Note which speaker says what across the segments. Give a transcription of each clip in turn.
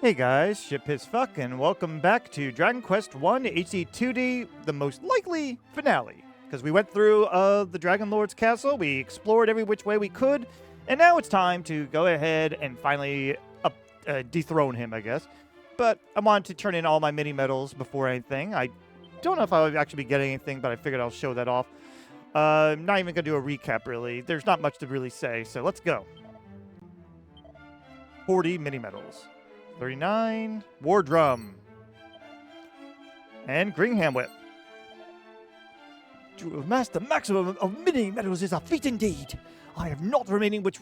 Speaker 1: Hey guys, Ship is Fuck, and welcome back to Dragon Quest 1 HD 2D, the most likely finale. Because we went through the Dragonlord's castle, we explored every which way we could, and now it's time to go ahead and finally dethrone him, I guess. But I wanted to turn in all my Minimedals before anything. I don't know if I would actually be getting anything, but I figured I'll show that off. I'm not even going to do a recap, really. There's not much to really say, so let's go. 40 Minimedals. 39, War Drum, and Gringham Whip. To amass the maximum of Minimedals is a feat indeed. I have not remaining with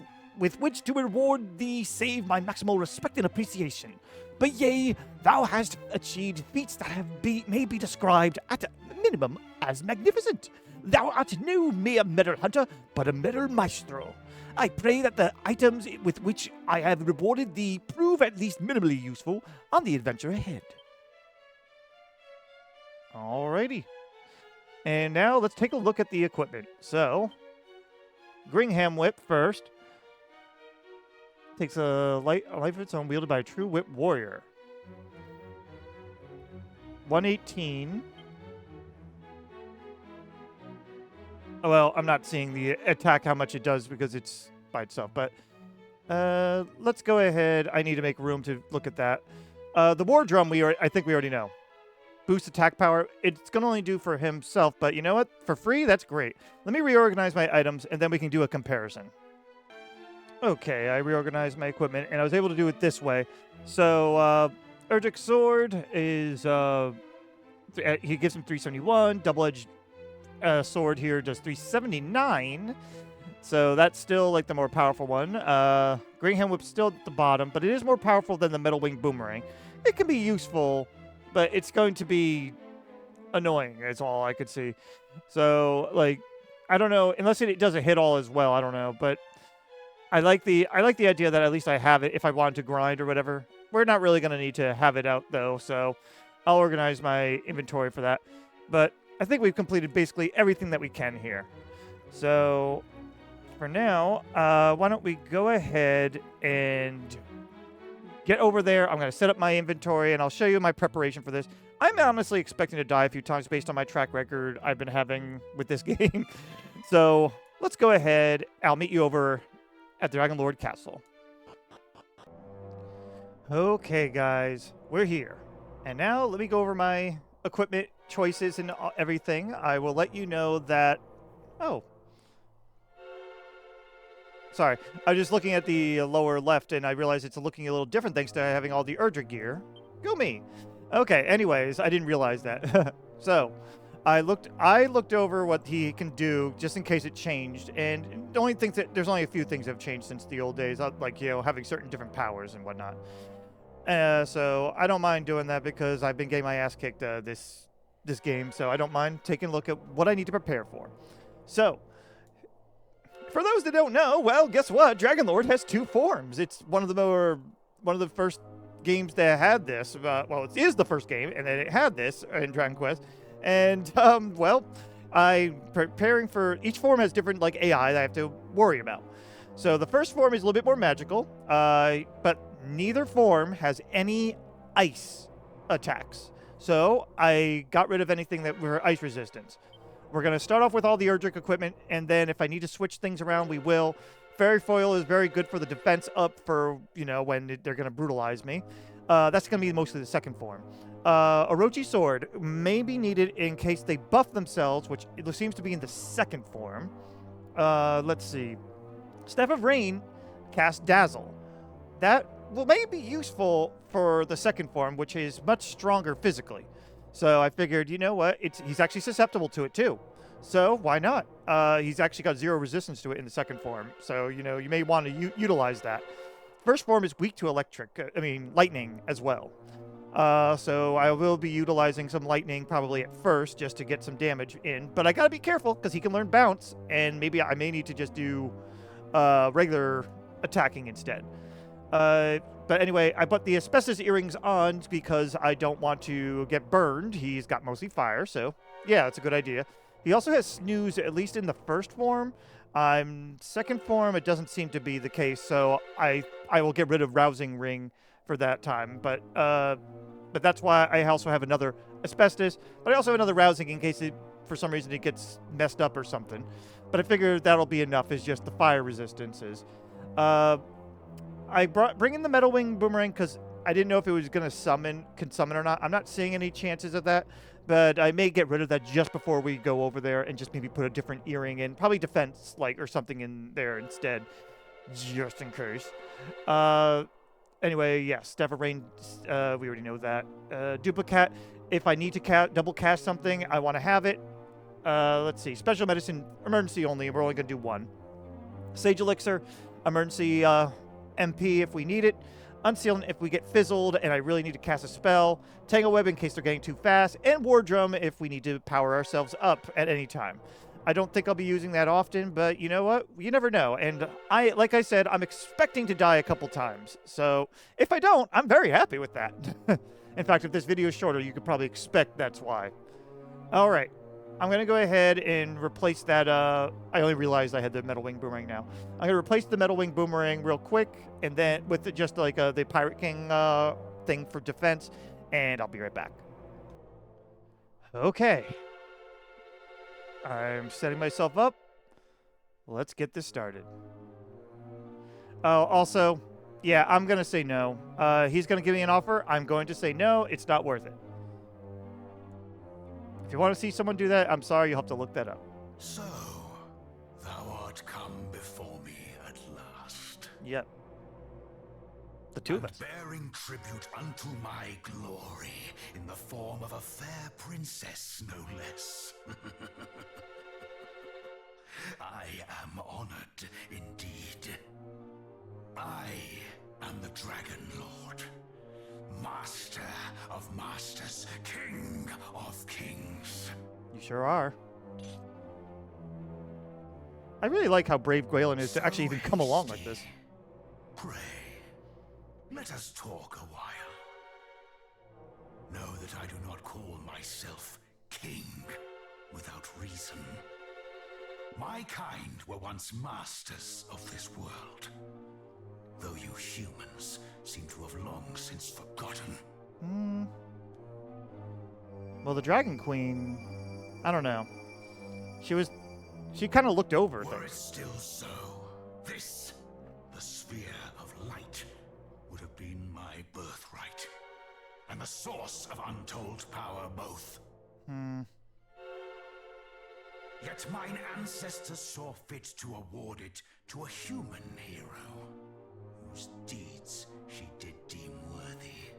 Speaker 1: which to reward thee save my maximal respect and appreciation. But yea, thou hast achieved feats that may be described at a minimum as magnificent. Thou art no mere medal hunter, but a medal maestro. I pray that the items with which I have rewarded thee prove at least minimally useful on the adventure ahead. Alrighty. And now let's take a look at the equipment. So, Gringham Whip first. Takes a life of its own wielded by a true whip warrior. 118. Well, I'm not seeing the attack, how much it does, because it's by itself. But let's go ahead. I need to make room to look at that. The War Drum, I think we already know. Boost attack power. It's going to only do for himself, but you know what? For free, that's great. Let me reorganize my items, and then we can do a comparison. Okay, I reorganized my equipment, and I was able to do it this way. So, Urgic Sword is... he gives him 371. Double-edged sword here does 379, so that's still like the more powerful one. Gringham Whip's still at the bottom, but it is more powerful than the Metal Wing Boomerang. It can be useful, but it's going to be annoying, is all I could see. So, like, I don't know, unless it doesn't hit all as well, I don't know, but I like the idea that at least I have it if I wanted to grind or whatever. We're not really going to need to have it out, though, so I'll organize my inventory for that. But I think we've completed basically everything that we can here. So, for now, why don't we go ahead and get over there. I'm going to set up my inventory, and I'll show you my preparation for this. I'm honestly expecting to die a few times based on my track record I've been having with this game. So, let's go ahead. I'll meet you over at Dragonlord Castle. Okay, guys. We're here. And now, let me go over my equipment choices and everything. I will let you know that... Oh. Sorry. I was just looking at the lower left, and I realized it's looking a little different thanks to having all the Erdrick gear. Go me. Okay, anyways, I didn't realize that. So, I looked over what he can do, just in case it changed, and the only things that... There's only a few things that have changed since the old days, like, you know, having certain different powers and whatnot. So, I don't mind doing that because I've been getting my ass kicked this game, so I don't mind taking a look at what I need to prepare for. So, for those that don't know, well, guess what? Dragonlord has two forms. It's one of the first games that had this. Well, it is the first game, and then it had this in Dragon Quest. And, well, I'm preparing for... Each form has different, like, AI that I have to worry about. So, the first form is a little bit more magical, but neither form has any ice attacks. So, I got rid of anything that were ice resistance. We're going to start off with all the Erdrick equipment, and then if I need to switch things around, we will. Fairy Foil is very good for the defense up for, you know, when they're going to brutalize me. That's going to be mostly the second form. Orochi Sword may be needed in case they buff themselves, which it seems to be in the second form. Let's see. Staff of Rain casts Dazzle. That may be useful for the second form, which is much stronger physically. So I figured, you know what, he's actually susceptible to it too. So why not? He's actually got 0 resistance to it in the second form. So, you know, you may want to utilize that. First form is weak to lightning as well. So I will be utilizing some lightning probably at first just to get some damage in. But I got to be careful because he can learn bounce. And maybe I may need to just do regular attacking instead. But anyway, I put the asbestos earrings on because I don't want to get burned. He's got mostly fire, so yeah, that's a good idea. He also has snooze, at least in the first form. Second form, it doesn't seem to be the case, so I will get rid of Rousing Ring for that time. But that's why I also have another asbestos, but I also have another rousing in case for some reason it gets messed up or something. But I figure that'll be enough as just the fire resistances. I bring in the Metal Wing Boomerang because I didn't know if it was going to can summon or not. I'm not seeing any chances of that, but I may get rid of that just before we go over there and just maybe put a different earring in, probably defense or something in there instead, just in case. Anyway, yes, Staff of Rain, we already know that. Duplicate, if I need to double cast something, I want to have it. Let's see, Special Medicine, emergency only, we're only going to do one. Sage Elixir, emergency MP if we need it. Unsealing if we get fizzled and I really need to cast a spell. Tangle Web in case they're getting too fast. And War Drum if we need to power ourselves up at any time. I don't think I'll be using that often, but you know what? You never know. And like I said, I'm expecting to die a couple times. So if I don't, I'm very happy with that. In fact, if this video is shorter, you could probably expect that's why. All right. I'm going to go ahead and replace that. I only realized I had the Metal Wing Boomerang now. I'm going to replace the Metal Wing Boomerang real quick, and then with just like the Pirate King thing for defense, and I'll be right back. Okay. I'm setting myself up. Let's get this started. Oh, also, yeah, I'm going to say no. He's going to give me an offer. I'm going to say no. It's not worth it. If you want to see someone do that, I'm sorry, you'll have to look that up.
Speaker 2: So, thou art come before me at last.
Speaker 1: Yep. The two of us.
Speaker 2: Bearing tribute unto my glory in the form of a fair princess, no less. I am honored indeed. I am the Dragonlord. Master of masters, king of kings.
Speaker 1: You sure are. I really like how brave Gwailen is to actually even come along like this.
Speaker 2: Pray, let us talk a while. Know that I do not call myself king without reason. My kind were once masters of this world, though you humans seem to have long since forgotten.
Speaker 1: Well, the Dragon Queen, I don't know. She kind of looked over
Speaker 2: Were it
Speaker 1: things.
Speaker 2: still so, this, the sphere of light, would have been my birthright, and the source of untold power both. Yet mine ancestors saw fit to award it to a human hero, whose deeds she did deem worthy.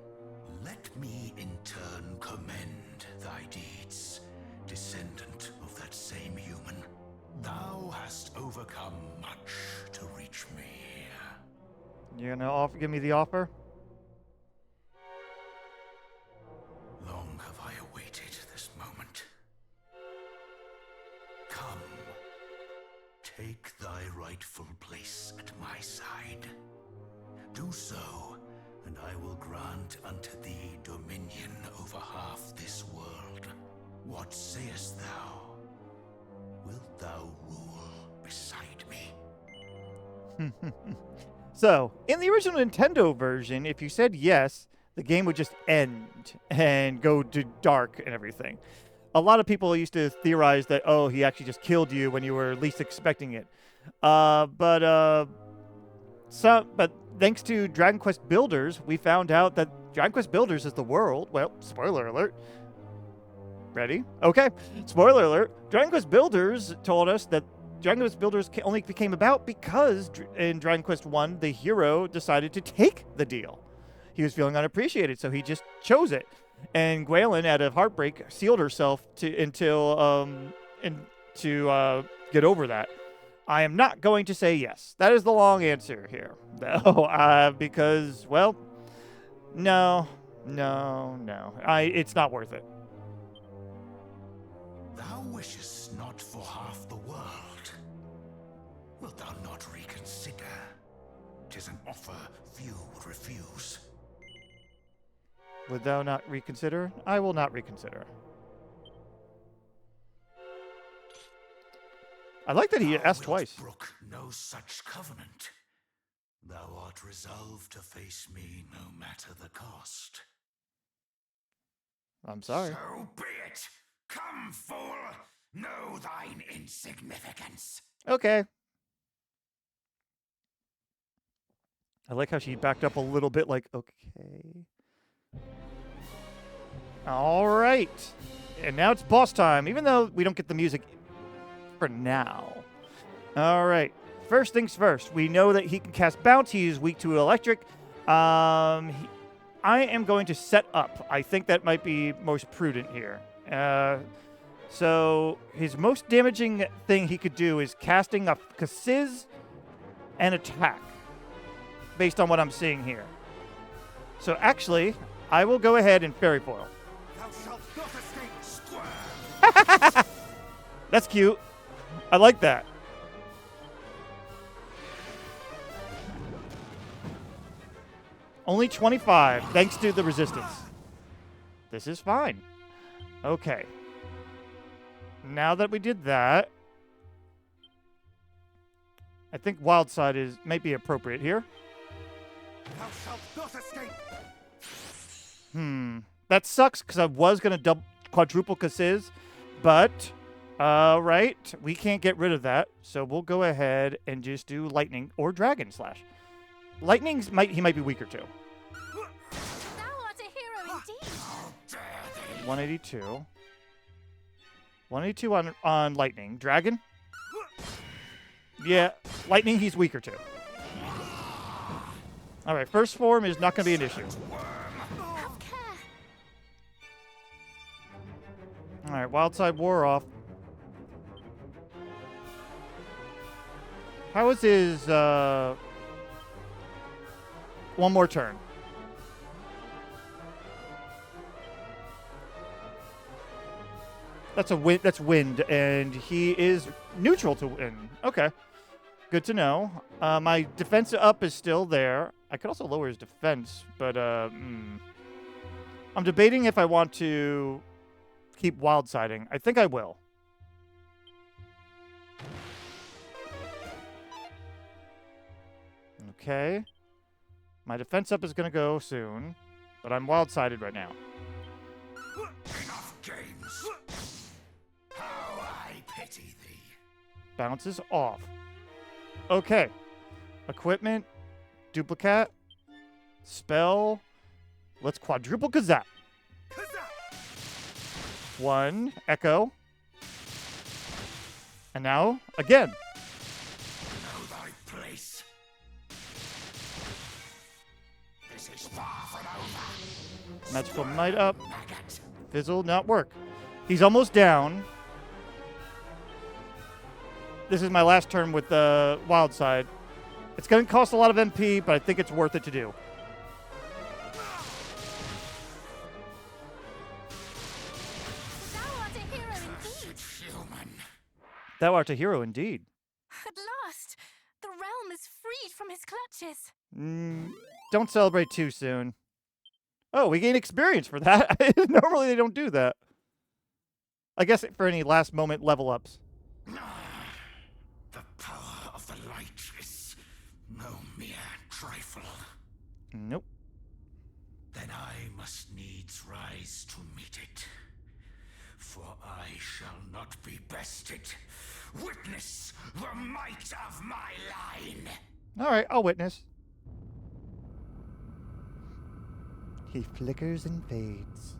Speaker 2: Let me in turn commend thy deeds, descendant of that same human. Thou hast overcome much to reach me.
Speaker 1: You're gonna give me the offer?
Speaker 2: Long have I awaited this moment. Come, take thy rightful place at my side. Do so, and I will grant unto thee dominion over half this world. What sayest thou? Wilt thou rule beside me?
Speaker 1: So, in the original Nintendo version, if you said yes, the game would just end and go to dark and everything. A lot of people used to theorize that, oh, he actually just killed you when you were least expecting it. But thanks to Dragon Quest Builders, we found out that Dragon Quest Builders is the world. Well, spoiler alert. Ready? Okay. Spoiler alert. Dragon Quest Builders told us that Dragon Quest Builders only became about because in Dragon Quest 1, the hero decided to take the deal. He was feeling unappreciated, so he just chose it. And Gwailen, out of heartbreak, sealed herself to get over that. I am not going to say yes. That is the long answer here. No, because, well, no. It's not worth it.
Speaker 2: Thou wishest not for half the world. Wilt thou not reconsider? 'Tis an offer few would refuse.
Speaker 1: Would thou not reconsider? I will not reconsider. I like that he asked twice.
Speaker 2: Brook no such covenant. Thou art resolved to face me no matter the cost.
Speaker 1: I'm sorry.
Speaker 2: So be it! Come, fool! Know thine insignificance!
Speaker 1: Okay. I like how she backed up a little bit, like, okay. All right. And now it's boss time, even though we don't get the music for now. All right. First things first. We know that he can cast Bounce. He is weak to electric. I am going to set up. I think that might be most prudent here. So his most damaging thing he could do is casting a Kasiz and attack, based on what I'm seeing here. So actually, I will go ahead and Fairy Foil.
Speaker 2: Thou shalt not escape, squirm!
Speaker 1: That's cute. I like that. Only 25, thanks to the resistance. This is fine. Okay. Now that we did that, I think Wild Side might be appropriate here.
Speaker 2: Thou shalt not escape!
Speaker 1: That sucks because I was going to quadruple Kasiz, but, right, we can't get rid of that. So we'll go ahead and just do Lightning or Dragon Slash. Lightning's he might be weaker too.
Speaker 3: Thou art a hero indeed.
Speaker 1: 182. 182 on Lightning. Dragon? Yeah, Lightning he's weaker to. All right, first form is not going to be an issue.
Speaker 3: Have care.
Speaker 1: All right, Wild Side wore off. How is his one more turn? That's a wind. That's wind, and he is neutral to wind. Okay, good to know. My defense up is still there. I could also lower his defense, but I'm debating if I want to keep wild siding. I think I will. Okay. My defense up is going to go soon, but I'm wild sided right now.
Speaker 2: Enough games! How I pity thee.
Speaker 1: Bounces off. Okay. Equipment. Duplicate. Spell. Let's quadruple Kazap. One. Echo. And now, again.
Speaker 2: Know thy place. This is far from over.
Speaker 1: Magical Might up.
Speaker 2: Maggot.
Speaker 1: Fizzle, not work. He's almost down. This is my last turn with the wild side. It's going to cost a lot of MP, but I think it's worth it to do.
Speaker 3: Thou art a hero indeed.
Speaker 2: Cursed human.
Speaker 1: Thou art a hero indeed.
Speaker 3: At last, the realm is freed from his clutches.
Speaker 1: Don't celebrate too soon. Oh, we gain experience for that. Normally they don't do that. I guess for any last moment level ups.
Speaker 2: The power of the light is no mere trifle.
Speaker 1: Nope.
Speaker 2: Then I must needs rise to meet it. For I shall not be bested. Witness the might of my line.
Speaker 1: All right, I'll witness. He flickers and fades.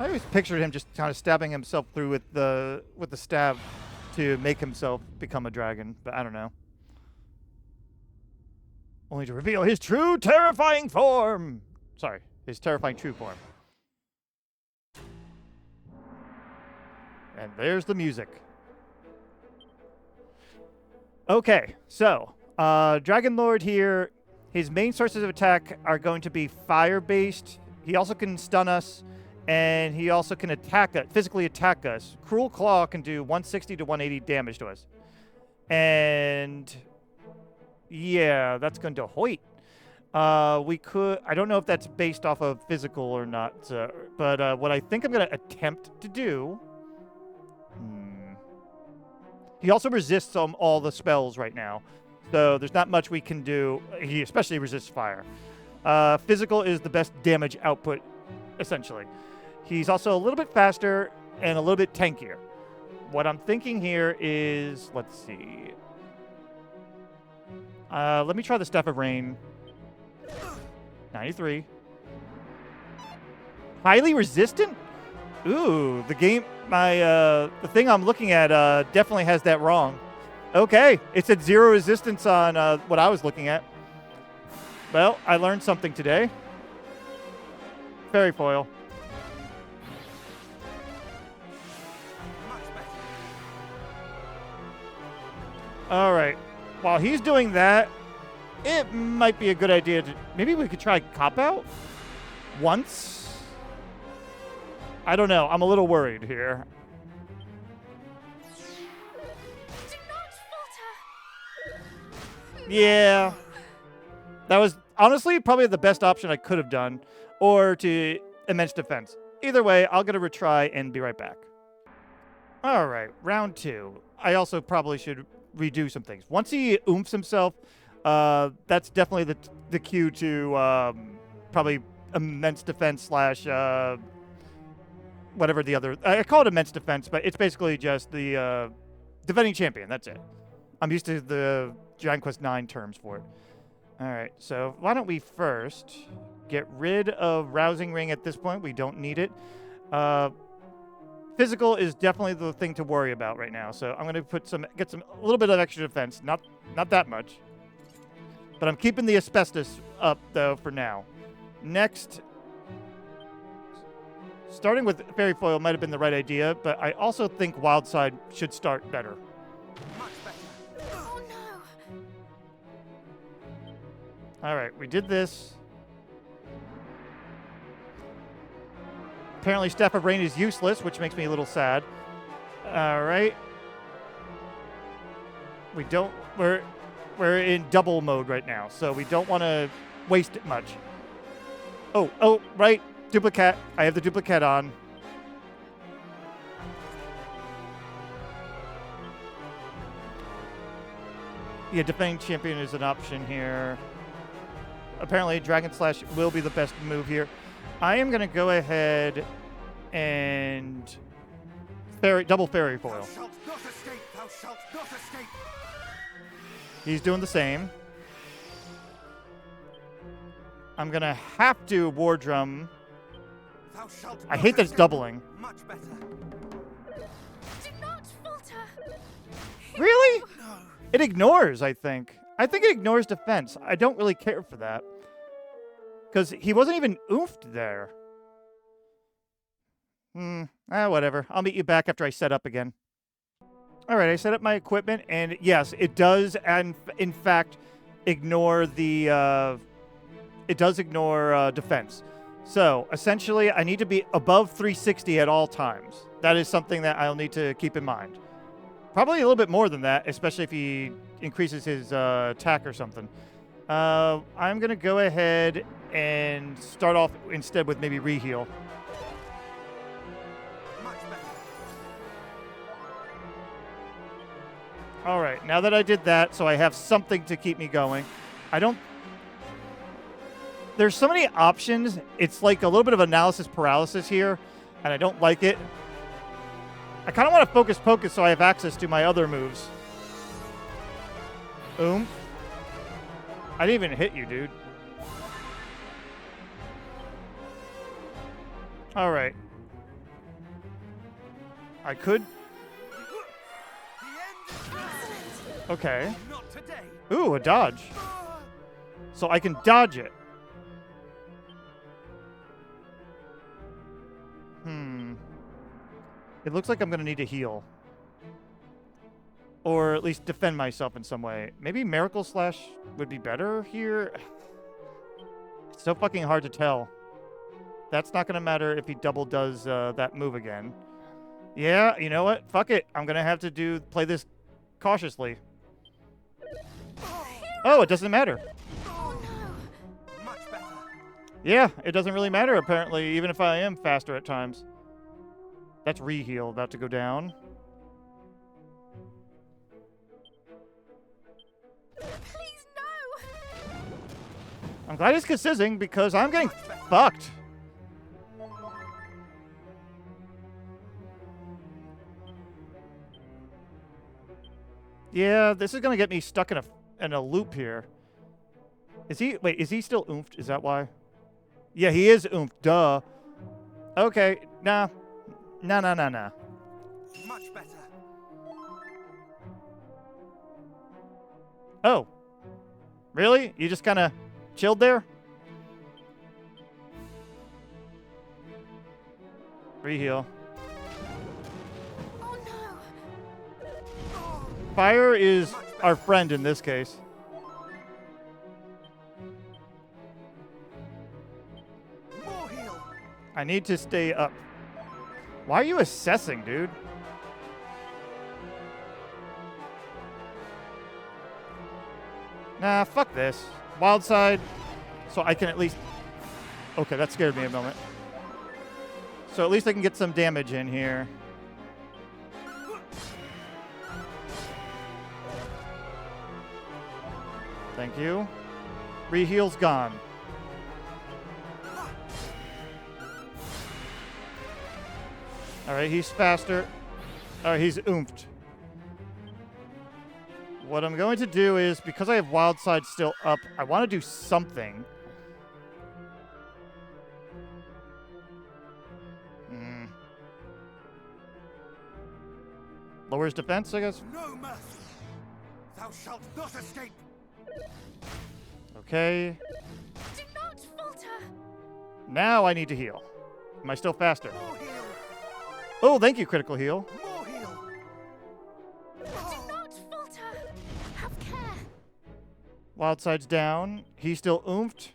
Speaker 1: I always pictured him just kind of stabbing himself through with the stab to make himself become a dragon, but I don't know. Only to reveal his true terrifying form. Sorry, his terrifying true form. And there's the music. Okay, so Dragonlord here, his main sources of attack are going to be fire-based. He also can stun us, and he also can physically attack us. Cruel Claw can do 160 to 180 damage to us. And yeah, that's going to Hoyt. We could, I don't know if that's based off of physical or not, but what I think I'm going to attempt to do, He also resists all the spells right now. So there's not much we can do. He especially resists fire. Physical is the best damage output, essentially. He's also a little bit faster and a little bit tankier. What I'm thinking here is, let's see. Let me try the Staff of Rain. 93. Highly resistant? Ooh, the thing I'm looking at definitely has that wrong. Okay, it said 0 resistance on what I was looking at. Well, I learned something today. Fairy foil. All right. While he's doing that, it might be a good idea to... Maybe we could try Cop Out once? I don't know. I'm a little worried here.
Speaker 3: Do not falter.
Speaker 1: Yeah. That was honestly probably the best option I could have done. Or to Immense Defense. Either way, I'll get a retry and be right back. All right. Round 2. I also probably should redo some things. Once he oomphs himself, that's definitely the cue to probably Immense Defense slash whatever the other... I call it Immense Defense, but it's basically just the defending champion. That's it. I'm used to the Dragon Quest IX terms for it. All right, so why don't we first get rid of Rousing Ring at this point. We don't need it. Physical is definitely the thing to worry about right now. So I'm going to get a little bit of extra defense. Not that much. But I'm keeping the asbestos up, though, for now. Next, starting with Fairy Foil might have been the right idea, but I also think Wild Side should start better.
Speaker 2: Much better.
Speaker 3: Oh no.
Speaker 1: All right, we did this. Apparently, Staff of Rain is useless, which makes me a little sad. All right. We're in double mode right now, so we don't want to waste it much. Oh, right. Duplicate. I have the duplicate on. Yeah, defending champion is an option here. Apparently, Dragon Slash will be the best move here. I am going to go ahead and double Fairy Foil.
Speaker 2: Thou shalt not escape. Thou shalt not escape.
Speaker 1: He's doing the same. I'm going to have to War Drum.
Speaker 2: Thou shalt
Speaker 1: I
Speaker 2: not
Speaker 1: hate that it's
Speaker 2: escape.
Speaker 1: doubling.
Speaker 2: Much better.
Speaker 3: Do not falter.
Speaker 1: Really?
Speaker 2: No.
Speaker 1: It ignores, I think. I think it ignores defense. I don't really care for that. Because he wasn't even oofed there. Whatever. I'll meet you back after I set up again. All right, I set up my equipment, and yes, it does, and in fact, ignore the... it does ignore defense. So, essentially, I need to be above 360 at all times. That is something that I'll need to keep in mind. Probably a little bit more than that, especially if he increases his attack or something. I'm going to go ahead and start off instead with maybe reheal.
Speaker 2: Much better.
Speaker 1: All right, now that I did that, so I have something to keep me going. There's so many options. It's like a little bit of analysis paralysis here, and I don't like it. I kind of want to focus so I have access to my other moves. Boom. I didn't even hit you, dude. All right. I could.
Speaker 2: The end is nigh.
Speaker 1: Okay.
Speaker 2: Not today.
Speaker 1: Ooh, a dodge. So I can dodge it. It looks like I'm going to need to heal. Or at least defend myself in some way. Maybe Miracle Slash would be better here? It's so fucking hard to tell. That's not going to matter if he double does that move again. Yeah, you know what? Fuck it. I'm going to have to play this cautiously. Oh, it doesn't matter.
Speaker 3: Oh no.
Speaker 2: Much better.
Speaker 1: Yeah, it doesn't really matter, apparently, even if I am faster at times. That's reheal about to go down. I'm glad he's consizzing because I'm getting fucked. Yeah, this is gonna get me stuck in a loop here. Is he? Wait, is he still oomphed? Is that why? Yeah, he is oomphed. Duh. Okay. Nah. Nah.
Speaker 2: Much better.
Speaker 1: Oh. Really? You just kind of chilled there? Reheal.
Speaker 3: Oh no!
Speaker 1: Fire is our friend in this case.
Speaker 2: More heal.
Speaker 1: I need to stay up. Why are you assessing, dude? Nah, fuck this. Wild side, so I can at least... Okay, that scared me a moment. So at least I can get some damage in here. Thank you. Reheal's gone. Alright, he's faster. Alright, he's oomphed. What I'm going to do is, because I have Wild Side still up, I want to do something. Lowers defense, I guess?
Speaker 2: No mercy. Thou shalt not escape.
Speaker 1: Okay.
Speaker 3: Do not falter!
Speaker 1: Now I need to heal. Am I still faster?
Speaker 2: More heal.
Speaker 1: Oh, thank you, critical heal.
Speaker 2: More heal.
Speaker 3: Do not falter! Have care!
Speaker 1: Wild Side's down. He's still oomphed.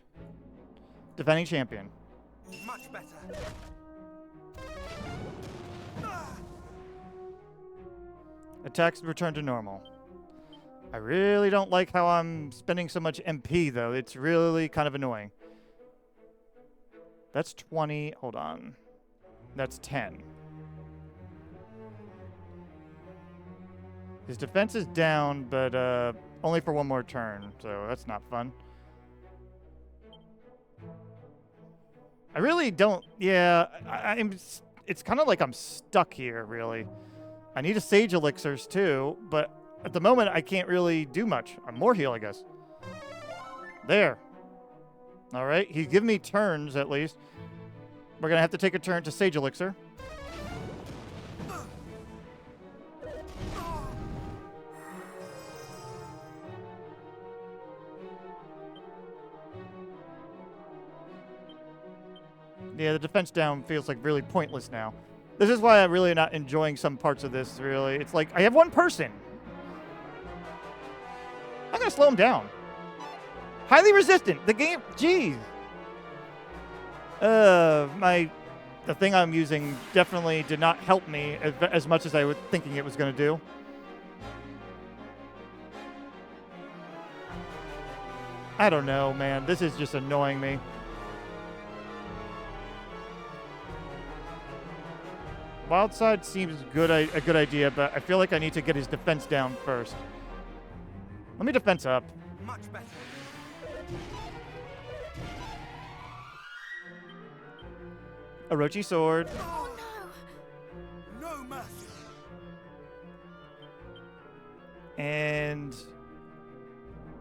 Speaker 1: Defending champion.
Speaker 2: Much better.
Speaker 1: Attacks return to normal. I really don't like how I'm spending so much MP, though. It's really kind of annoying. That's 20. Hold on. That's 10. His defense is down, but only for one more turn, so that's not fun. I really don't... Yeah, it's kind of like I'm stuck here, really. I need a Sage Elixirs, too, but at the moment, I can't really do much. More heal, I guess. There. All right, he's giving me turns, at least. We're going to have to take a turn to Sage Elixir. Yeah, the defense down feels like really pointless now. This is why I'm really not enjoying some parts of this, really. It's like, I have one person. I'm going to slow him down. Highly resistant. The game, jeez. The thing I'm using definitely did not help me as much as I was thinking it was going to do. I don't know, man. This is just annoying me. Wild Side seems a good idea, but I feel like I need to get his defense down first. Let me defense up.
Speaker 2: Much better.
Speaker 1: Orochi Sword.
Speaker 3: Oh no!
Speaker 2: No mercy.
Speaker 1: And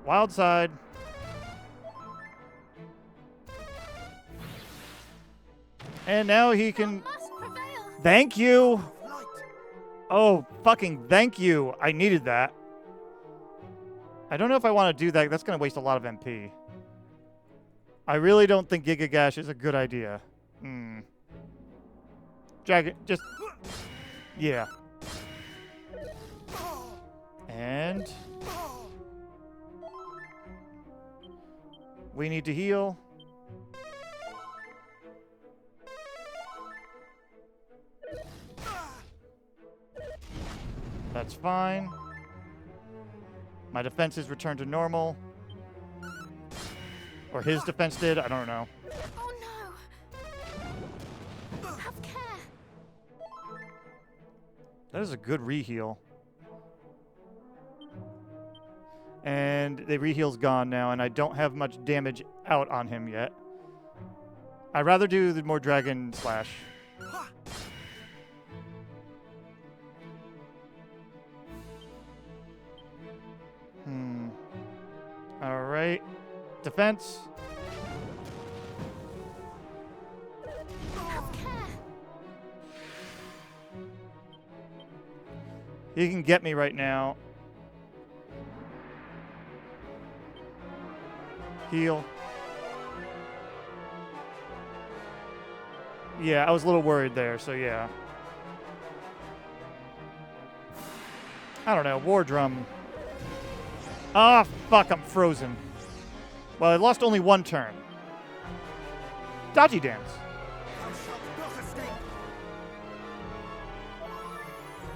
Speaker 1: Wild Side. And now he can...
Speaker 3: Must prevail!
Speaker 1: Thank you!
Speaker 2: Light.
Speaker 1: Oh, fucking thank you. I needed that. I don't know if I want to do that. That's going to waste a lot of MP. I really don't think Giga Gash is a good idea. Dragon, just... Yeah. And... we need to heal. That's fine. My defense is returned to normal. Or his defense did. I don't know.
Speaker 3: Oh no! Have care!
Speaker 1: That is a good reheal. And the reheal's gone now, and I don't have much damage out on him yet. I'd rather do the more dragon slash. Alright. Defense.
Speaker 3: Have care.
Speaker 1: He can get me right now. Heal. Yeah, I was a little worried there, so yeah. I don't know. War drum. Ah, fuck, I'm frozen. Well, I lost only one turn. Dodgy dance.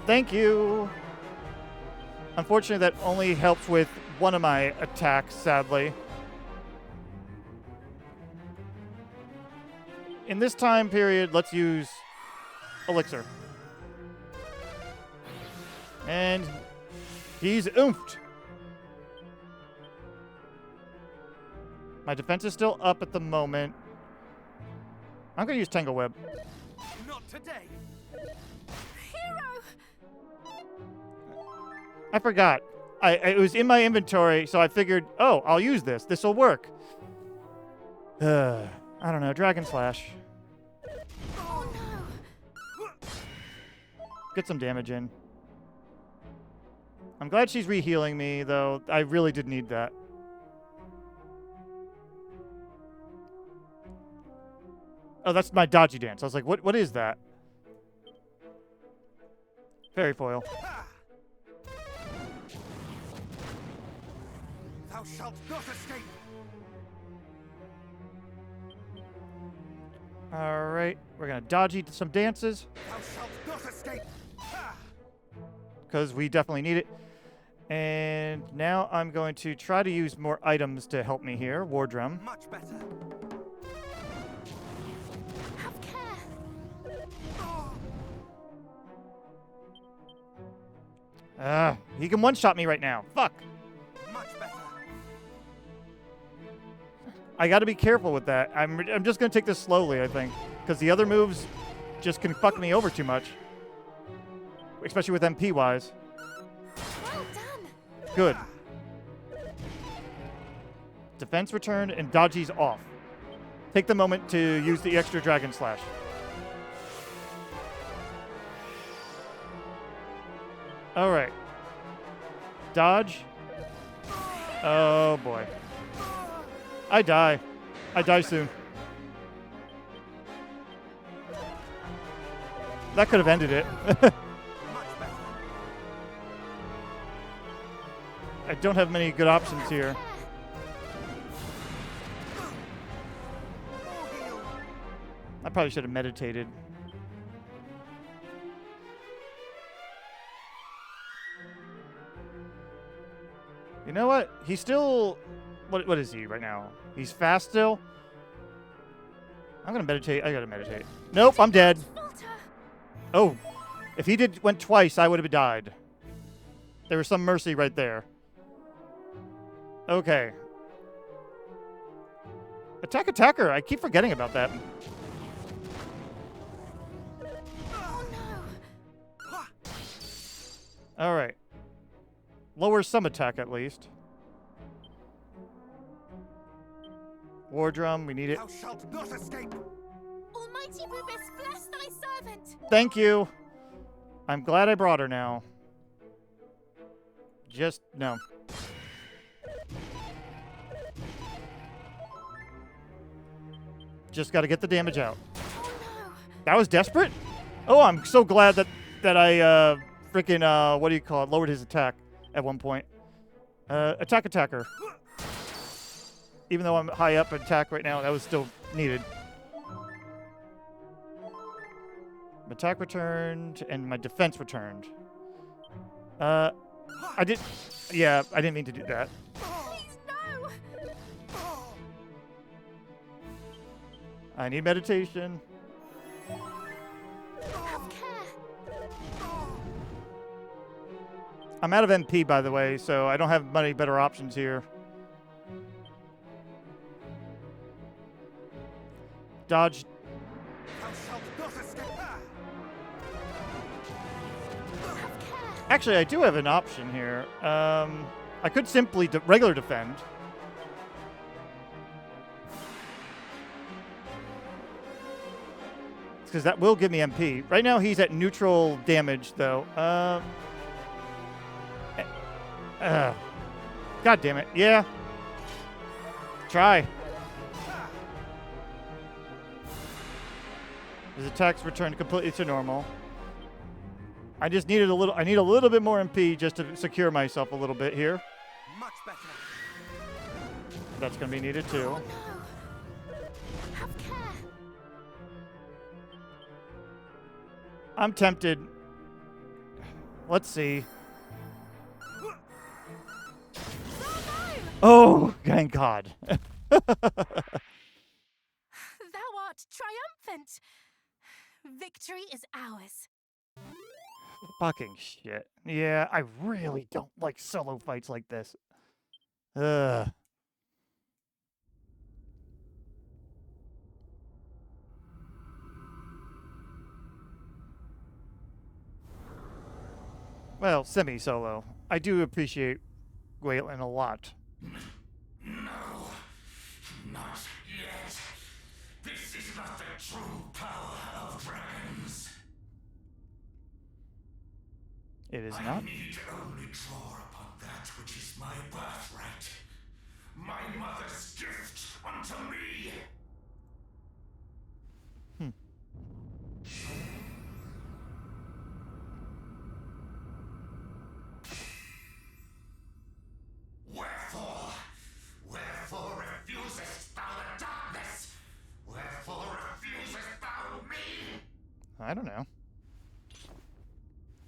Speaker 1: Thank you. Unfortunately, that only helps with one of my attacks, sadly. In this time period, let's use Elixir. And he's oomphed. My defense is still up at the moment. I'm going to use Tangle Web.
Speaker 2: Not today.
Speaker 3: Hero!
Speaker 1: I forgot. It was in my inventory, so I figured, oh, I'll use this. This will work. I don't know. Dragon Slash.
Speaker 3: Oh no!
Speaker 1: Get some damage in. I'm glad she's re-healing me, though. I really did need that. Oh, that's my dodgy dance. I was like, what is that? Fairy foil.
Speaker 2: Thou shalt not escape.
Speaker 1: All right, we're gonna dodgy some dances
Speaker 2: Thou shalt not escape.
Speaker 1: because we definitely need it. And now I'm going to try to use more items to help me here. War drum.
Speaker 2: Much better.
Speaker 3: Have care!
Speaker 1: He can one-shot me right now. Fuck.
Speaker 2: Much better.
Speaker 1: I got to be careful with that. I'm just gonna take this slowly, I think, because the other moves just can fuck me over too much, especially with MP wise.
Speaker 3: Well done!
Speaker 1: Good. Defense returned and dodgy's off. Take the moment to use the extra Dragon Slash. All right. Dodge. Oh boy. I die. I die soon. That could have ended it.
Speaker 2: Much better.
Speaker 1: I don't have many good options here. I probably should have meditated. You know what? He's still... What is he right now? He's fast still? I'm gonna meditate. I gotta meditate. Nope, I'm dead.
Speaker 3: Falter!
Speaker 1: Oh. If he went twice, I would have died. There was some mercy right there. Okay. Attacker. I keep forgetting about that.
Speaker 3: Oh no!
Speaker 1: All right. Lower some attack at least. War drum, we need it.
Speaker 2: Thou shalt not escape.
Speaker 3: Almighty Rubis, bless thy servant!
Speaker 1: Thank you. I'm glad I brought her now. Just, no. Just got to get the damage out.
Speaker 3: Oh no!
Speaker 1: That was desperate? Oh, I'm so glad that I, freaking, what do you call it, lowered his attack at one point. Attacker. Even though I'm high up in attack right now, that was still needed. My attack returned, and my defense returned. I didn't mean to do that.
Speaker 3: Please, no!
Speaker 1: I need meditation.
Speaker 3: Have care!
Speaker 1: I'm out of MP, by the way, so I don't have many better options here. Dodge. Actually, I do have an option here. I could simply regular defend. Because that will give me MP. Right now, he's at neutral damage, though. God damn it. Yeah. Try. His attacks returned completely to normal. I just needed a little. I need a little bit more MP just to secure myself a little bit here.
Speaker 4: Much better.
Speaker 1: That's going to be needed too.
Speaker 3: Oh, no. Have care.
Speaker 1: I'm tempted. Let's see. Oh, thank God.
Speaker 3: Thou art triumphant. Victory is ours.
Speaker 1: Fucking shit. Yeah, I really don't like solo fights like this. Ugh. Well, semi-solo. I do appreciate Gwailen a lot.
Speaker 2: No, not yet. This is not the true power of dragons.
Speaker 1: It is
Speaker 2: I
Speaker 1: not.
Speaker 2: need only draw upon that which is my birthright, my mother's gift unto me. Wherefore refusest thou the darkness? Wherefore refusest thou me?
Speaker 1: I don't know.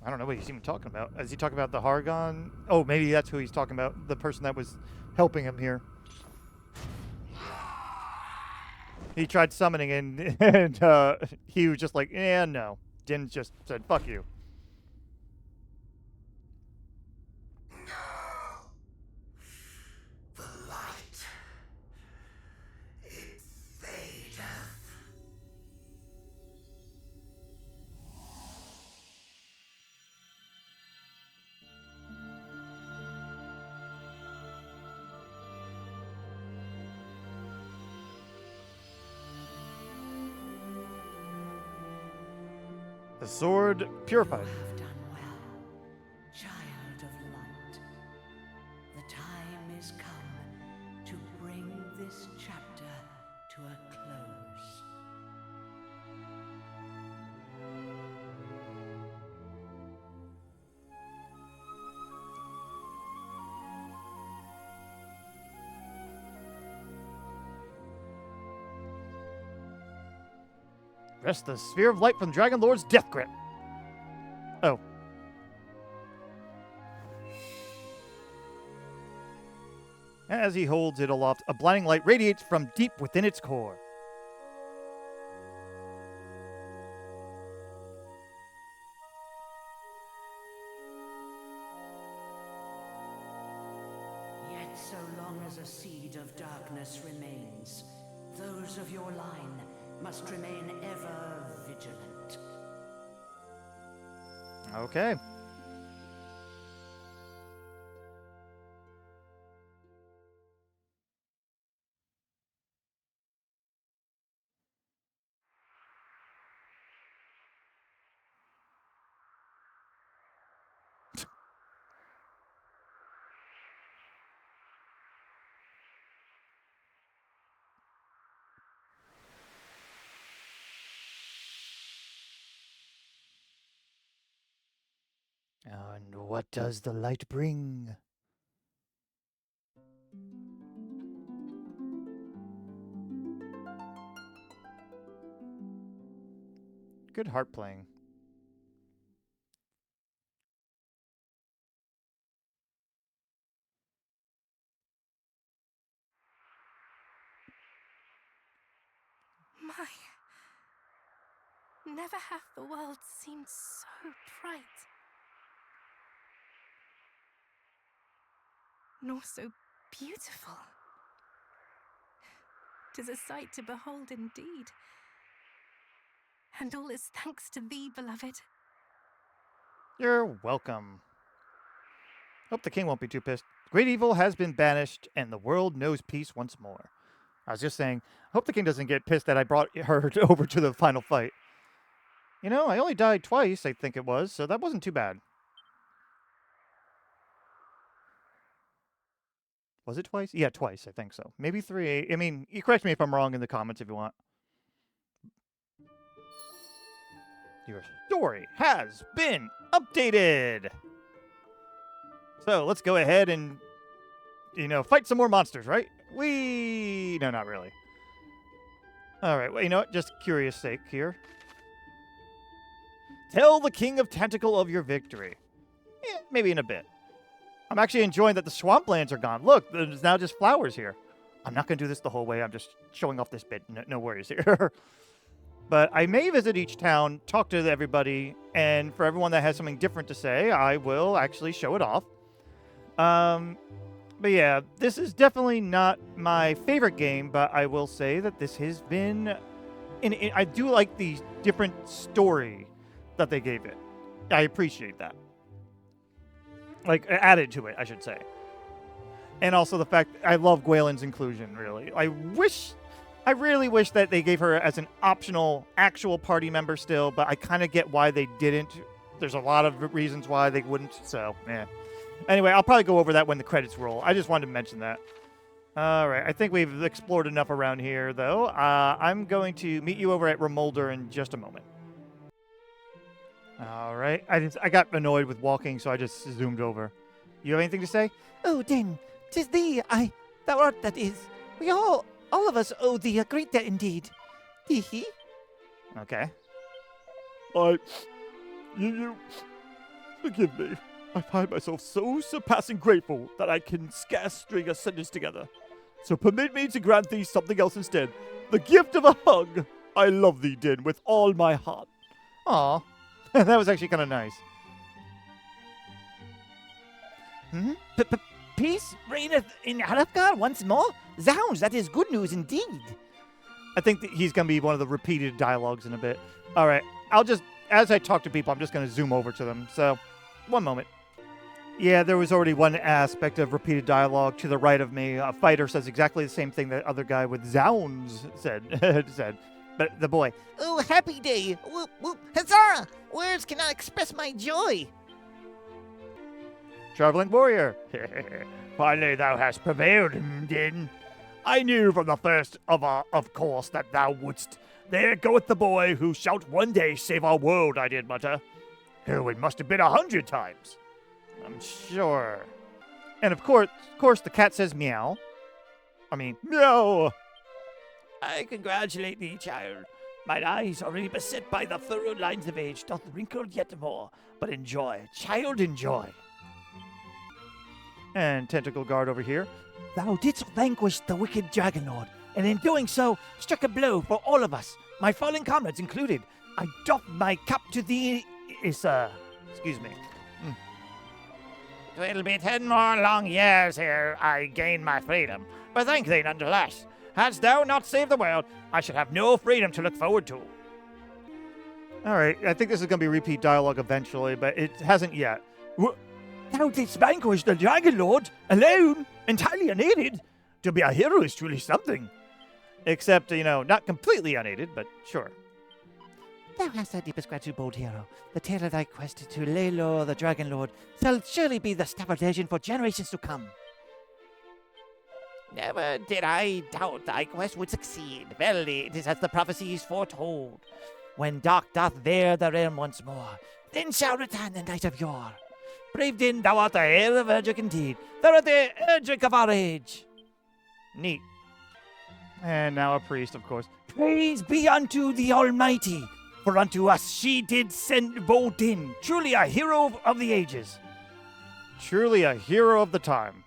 Speaker 1: I don't know what he's even talking about. Is he talking about the Hargon? Oh, maybe that's who he's talking about. The person that was helping him here. He tried summoning and he was just like, yeah, no. Din just said, fuck you.
Speaker 2: No. The light. It fadeth.
Speaker 1: The sword purified.
Speaker 5: You have done well, child of light. The time is come to bring this chapter to a close.
Speaker 1: Wrest the sphere of light from Dragonlord's death grip. Oh. As he holds it aloft, a blinding light radiates from deep within its core.
Speaker 5: Yet so long as a seed of darkness remains, those of your line must remain ever vigilant.
Speaker 1: Okay. And what does the light bring? Good harp playing.
Speaker 3: My. Never hath the world seemed so bright. nor so beautiful. 'Tis a sight to behold indeed. And all is thanks to thee, beloved.
Speaker 1: You're welcome. Hope the king won't be too pissed. Great evil has been banished, and the world knows peace once more. I was just saying, hope the king doesn't get pissed that I brought her over to the final fight. You know, I only died twice, I think it was, so that wasn't too bad. Was it twice? Yeah, twice, I think so. Maybe 3. I mean, you correct me if I'm wrong in the comments if you want. Your story has been updated. So let's go ahead and, fight some more monsters, right? No, not really. All right, well, you know what? Just curious sake here. Tell the king of Tantegal of your victory. Yeah, maybe in a bit. I'm actually enjoying that the swamplands are gone. Look, there's now just flowers here. I'm not going to do this the whole way. I'm just showing off this bit. No worries here. But I may visit each town, talk to everybody, and for everyone that has something different to say, I will actually show it off. But yeah, this is definitely not my favorite game, but I will say that this has been... I do like the different story that they gave it. I appreciate that. Like, added to it, I should say. And also the fact I love Gwailen's inclusion, really. I really wish that they gave her as an optional actual party member still, but I kind of get why they didn't. There's a lot of reasons why they wouldn't, so, yeah. Anyway, I'll probably go over that when the credits roll. I just wanted to mention that. All right, I think we've explored enough around here, though. I'm going to meet you over at Rimuldar in just a moment. All right, I got annoyed with walking, so I just zoomed over. You have anything to say?
Speaker 4: Oh, then, 'tis thee, thou art that is. We all of us owe thee a great debt indeed. Hee hee.
Speaker 1: Okay.
Speaker 6: You forgive me. I find myself so surpassing grateful that I can scarce string a sentence together. So permit me to grant thee something else instead. The gift of a hug. I love thee, Din, with all my heart.
Speaker 1: Aw. That was actually kind of nice.
Speaker 4: Peace reigneth in Alfgar once more? Zounds, that is good news indeed.
Speaker 1: I think that he's going to be one of the repeated dialogues in a bit. All right. As I talk to people, I'm just going to zoom over to them. So, one moment. Yeah, there was already one aspect of repeated dialogue to the right of me. A fighter says exactly the same thing that other guy with Zounds said. But the boy,
Speaker 4: Oh, happy day! Whoop, whoop, huzzah! Words cannot express my joy.
Speaker 1: traveling warrior.
Speaker 6: Finally thou hast prevailed, Din. I knew from the first of course that thou wouldst. There goeth the boy who shalt one day save our world, I did mutter. Oh, it must have been 100 times.
Speaker 1: I'm sure. And of course, the cat says meow. I mean,
Speaker 6: Meow!
Speaker 4: I congratulate thee, child. Mine eyes, already beset by the furrowed lines of age, doth wrinkle yet more. But enjoy, child, enjoy.
Speaker 1: And Tentacle Guard over here.
Speaker 4: Thou didst vanquish the wicked Dragonlord, and in doing so, struck a blow for all of us, my fallen comrades included. I doff my cap to thee,
Speaker 1: Excuse me.
Speaker 2: 'Twill be 10 more long years ere I gain my freedom, but thank thee nonetheless. Hadst thou not saved the world, I should have no freedom to look forward to.
Speaker 1: All right, I think this is going to be repeat dialogue eventually, but it hasn't yet.
Speaker 4: Thou didst vanquish the Dragonlord, alone, entirely unaided.
Speaker 6: To be a hero is truly something.
Speaker 1: Except, not completely unaided, but sure.
Speaker 4: Thou hast the deepest gratitude, bold hero. The tale of thy quest to lay low the Dragonlord shall surely be the staff of legend for generations to come. Never did I doubt thy quest would succeed. Verily, it is as the prophecies foretold. When dark doth veil the realm once more, then shall return the night of yore. Brave Din, thou art the heir of Erdrick indeed. Thou art the Erdrick of our age.
Speaker 1: Neat. And now a priest, of course.
Speaker 4: Praise be unto the Almighty, for unto us she did send bold Din, truly a hero of the ages.
Speaker 1: Truly a hero of the time.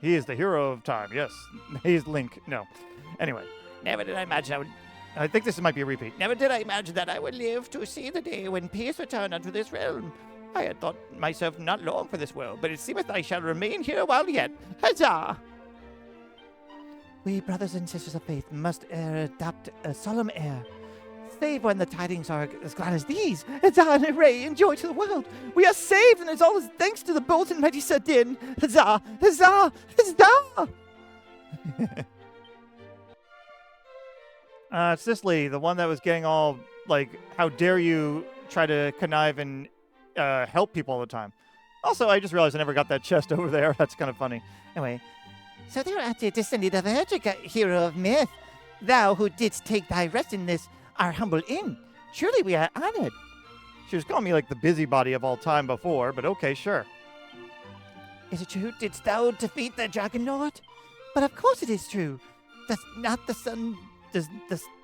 Speaker 1: He is the hero of time, yes. He's Link. No. Anyway.
Speaker 4: Never did I imagine
Speaker 1: I think this might be a repeat.
Speaker 4: Never did I imagine that I would live to see the day when peace returned unto this realm. I had thought myself not long for this world, but it seemeth I shall remain here a while yet. Huzzah! We brothers and sisters of faith must adopt a solemn air. Save when the tidings are as glad as these. Huzzah and hooray and joy to the world. We are saved, and it's all thanks to the bold and mighty Sir Din. Huzzah! Huzzah! Huzzah!
Speaker 1: It's this lady, the one that was getting all, like, how dare you try to connive and help people all the time. Also, I just realized I never got that chest over there. That's kind of funny.
Speaker 4: Anyway, so thou art a descendant of Erdrick, hero of myth. Thou who didst take thy rest in this, our humble inn. Surely we are honored.
Speaker 1: She was calling me, like, the busybody of all time before, but okay, sure.
Speaker 4: Is it true? Didst thou defeat the Dragonlord? But of course it is true. Does not the sun... Does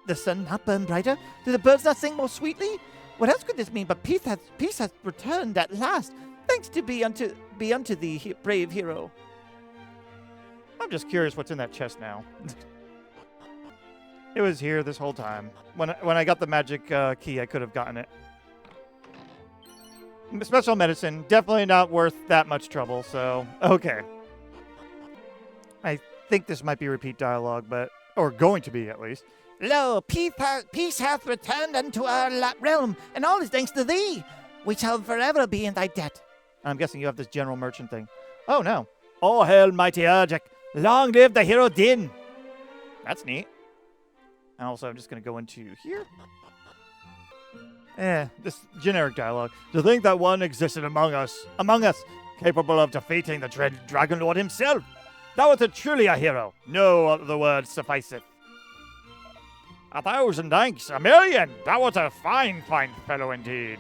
Speaker 4: the sun not burn brighter? Do the birds not sing more sweetly? What else could this mean but peace hath returned at last? Thanks to be unto thee, brave hero.
Speaker 1: I'm just curious what's in that chest now. It was here this whole time. When I got the magic key, I could have gotten it. Special medicine, definitely not worth that much trouble, so okay. I think this might be repeat dialogue, or going to be at least.
Speaker 4: Lo, peace hath returned unto our realm, and all is thanks to thee. We shall forever be in thy debt.
Speaker 1: I'm guessing you have this general merchant thing. Oh, no.
Speaker 6: Oh, hail, mighty Erdrick. Long live the hero Din.
Speaker 1: That's neat. And also, I'm just going to go into here. This generic dialogue.
Speaker 6: To think that one existed among us, capable of defeating the dread Dragonlord himself. Thou art truly a hero. No other word sufficeth. 1,000 thanks, a million. Thou art a fine, fine fellow indeed.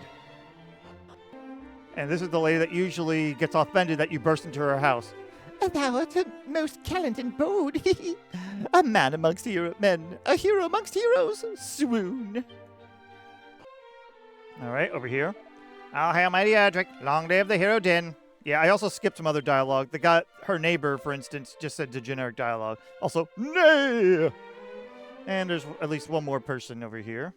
Speaker 1: And this is the lady that usually gets offended that you burst into her house.
Speaker 4: Thou art a most gallant and bold. A man amongst men, a hero amongst heroes. Swoon.
Speaker 1: All right, over here. Oh, hail mighty Erdrick. Long live the hero Din. Yeah, I also skipped some other dialogue. Her neighbor, for instance, just said the generic dialogue. Also, nay! And there's at least one more person over here.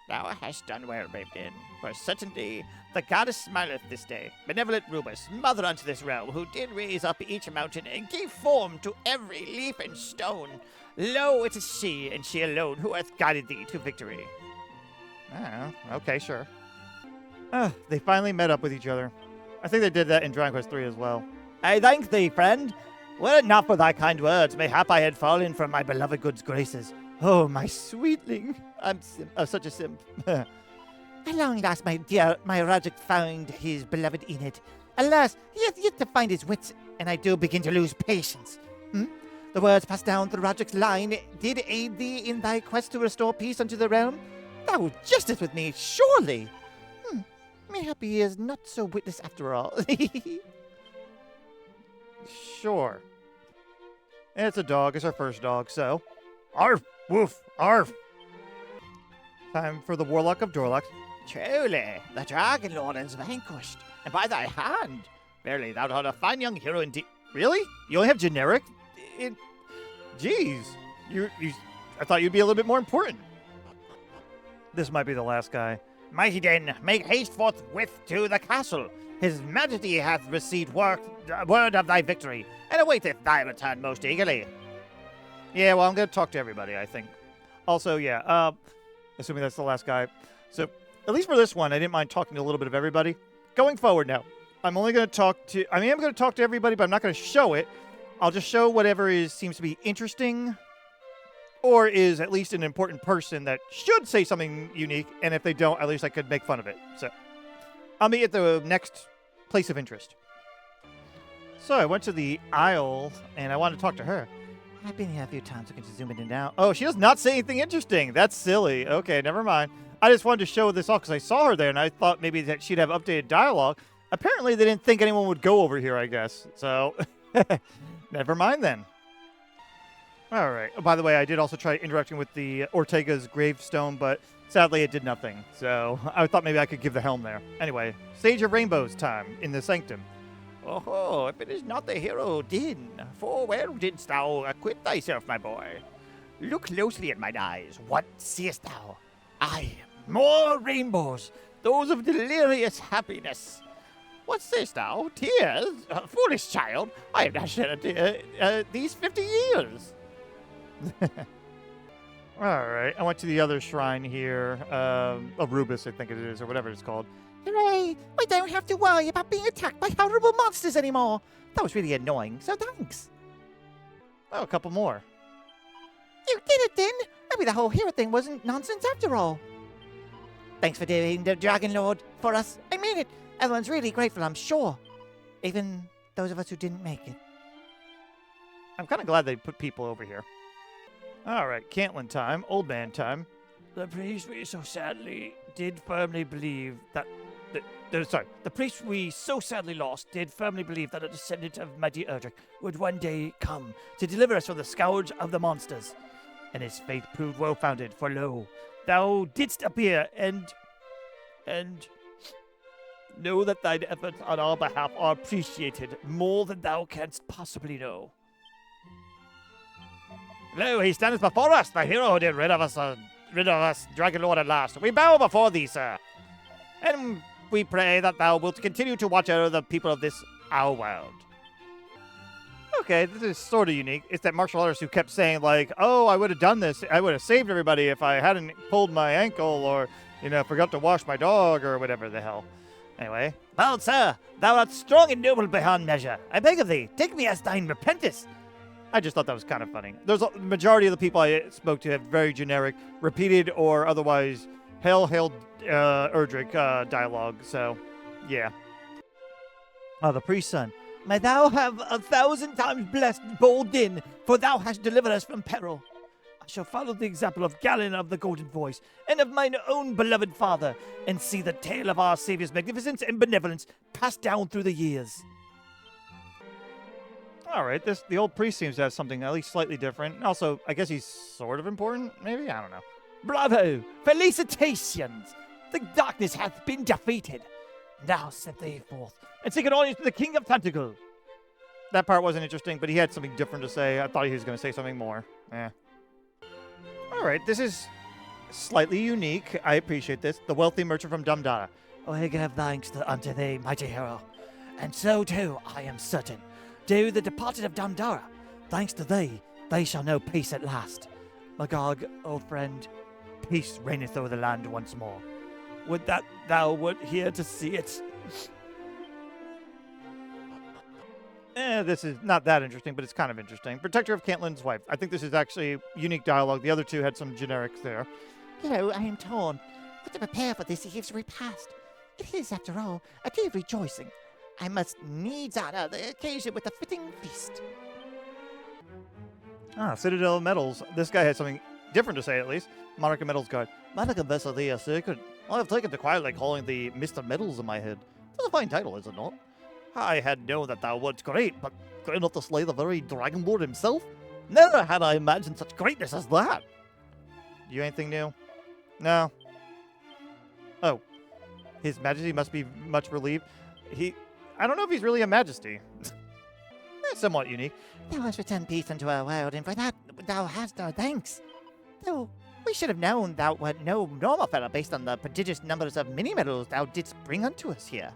Speaker 4: Thou hast done well, brave Din. For certainly the goddess smileth this day. Benevolent Rubus, mother unto this realm, who did raise up each mountain and gave form to every leaf and stone. Lo, it is she, and she alone, who hath guided thee to victory.
Speaker 1: Ah, okay, sure. They finally met up with each other. I think they did that in Dragon Quest III as well.
Speaker 6: I thank thee, friend. Were it not for thy kind words, mayhap I had fallen from my beloved good's graces.
Speaker 1: Oh, my sweetling. I'm such a simp.
Speaker 4: At long last, my Roderick found his beloved Enid. Alas, he hath yet to find his wits, and I do begin to lose patience. The words passed down through Roderick's line did aid thee in thy quest to restore peace unto the realm. Thou jestest with me, surely. Mayhap he is not so witless after all.
Speaker 1: Sure. And it's a dog. It's our first dog, so.
Speaker 6: Arf! Woof! Arf!
Speaker 1: Time for the Warlock of Dorlax.
Speaker 4: Truly, the Dragonlord is vanquished, and by thy hand. Verily, thou art a fine young hero indeed.
Speaker 1: Really? You only have generic? Jeez. I thought you'd be a little bit more important. This might be the last guy.
Speaker 4: Mighty Den, make haste forthwith to the castle. His Majesty hath received word of thy victory, and awaiteth thy return most eagerly.
Speaker 1: Yeah, well, I'm going to talk to everybody, I think. Also, yeah, assuming that's the last guy. So, at least for this one, I didn't mind talking to a little bit of everybody. Going forward now, I'm only going to talk to... I am going to talk to everybody, but I'm not going to show it. I'll just show whatever seems to be interesting, or is at least an important person that should say something unique, and if they don't, at least I could make fun of it. So, I'll meet at the next place of interest. So, I went to the aisle, and I wanted to talk to her.
Speaker 4: I've been here a few times. I can just zoom in and out.
Speaker 1: Oh, she does not say anything interesting. That's silly. Okay, never mind. I just wanted to show this off because I saw her there, and I thought maybe that she'd have updated dialogue. Apparently, they didn't think anyone would go over here, I guess. So, never mind then. All right. Oh, by the way, I did also try interacting with the Ortega's gravestone, but sadly it did nothing. So, I thought maybe I could give the helm there. Anyway, Sage of Rainbows time in the Sanctum.
Speaker 4: Oh, if it is not the hero Din, for where didst thou acquit thyself, my boy? Look closely at mine eyes. What seest thou? Aye, more rainbows. those of delirious happiness. What's this now? Tears? Foolish child, I have not shed a tear these 50 years.
Speaker 1: All right, I went to the other shrine here, Arubis, I think it is, or whatever it's called.
Speaker 4: Hooray! We don't have to worry about being attacked by horrible monsters anymore. That was really annoying, so thanks.
Speaker 1: Oh, a couple more.
Speaker 4: You did it, then. Maybe the whole hero thing wasn't nonsense after all. Thanks for doing the Dragonlord for us. I mean it. Everyone's really grateful, I'm sure. Even those of us who didn't make it.
Speaker 1: I'm kind of glad they put people over here. All right, Cantlin time, old man time.
Speaker 6: The priest we so sadly did firmly believe that...
Speaker 1: The
Speaker 6: priest we so sadly lost did firmly believe that a descendant of mighty Erdrick would one day come to deliver us from the scourge of the monsters. And his faith proved well-founded, for lo, thou didst appear, and know that thine efforts on our behalf are appreciated more than thou canst possibly know.
Speaker 4: Lo, he stands before us, the hero who did rid of us, Dragonlord at last. We bow before thee, sir. And we pray that thou wilt continue to watch over the people of this, our world.
Speaker 1: Okay, this is sort of unique. It's that martial artist who kept saying, like, oh, I would have done this. I would have saved everybody if I hadn't pulled my ankle or, forgot to wash my dog or whatever the hell. Anyway.
Speaker 4: Well, sir, thou art strong and noble beyond measure. I beg of thee, take me as thine apprentice.
Speaker 1: I just thought that was kind of funny. The majority of the people I spoke to have very generic, repeated or otherwise hail Erdrick dialogue. So, yeah.
Speaker 4: Oh, the priest's son. May thou have 1,000 times blessed bold Din, for thou hast delivered us from peril. I shall follow the example of Gwailen of the Golden Voice, and of mine own beloved father, and see the tale of our Saviour's magnificence and benevolence passed down through the years.
Speaker 1: All right, the old priest seems to have something at least slightly different. Also, I guess he's sort of important, maybe? I don't know.
Speaker 4: Bravo! Felicitations! The darkness hath been defeated. Now set thee forth, and seek an audience with the King of Tantegal.
Speaker 1: That part wasn't interesting, but he had something different to say. I thought he was going to say something more. All right, this is slightly unique. I appreciate this. The wealthy merchant from Damdara.
Speaker 4: I give thanks unto thee, mighty hero. And so too, I am certain, do the departed of Damdara. Thanks to thee, they shall know peace at last. Magog, old friend, peace reigneth over the land once more. Would that thou wert here to see it.
Speaker 1: This is not that interesting, but it's kind of interesting. Protector of Cantlin's wife. I think this is actually unique dialogue. The other two had some generics there.
Speaker 4: Hello, I am torn. What to prepare for this eve's repast? It is, after all, a day of rejoicing. I must needs honor the occasion with a fitting feast.
Speaker 1: Citadel Medals. This guy had something different to say, at least. Monarch of Medals guard.
Speaker 4: Might I confess that they are sacred?
Speaker 1: I have taken to quietly calling the Mr. Medals in my head. It's a fine title, is it not?
Speaker 4: I had known that thou wert great, but great enough to slay the very Dragonlord himself?
Speaker 1: Never had I imagined such greatness as that. You anything new? No. Oh. His Majesty must be much relieved. I don't know if he's really a Majesty. Somewhat unique.
Speaker 4: Thou hast returned peace unto our world, and for that thou hast our thanks. Though we should have known thou wert no normal fellow based on the prodigious numbers of Minimedals thou didst bring unto us here.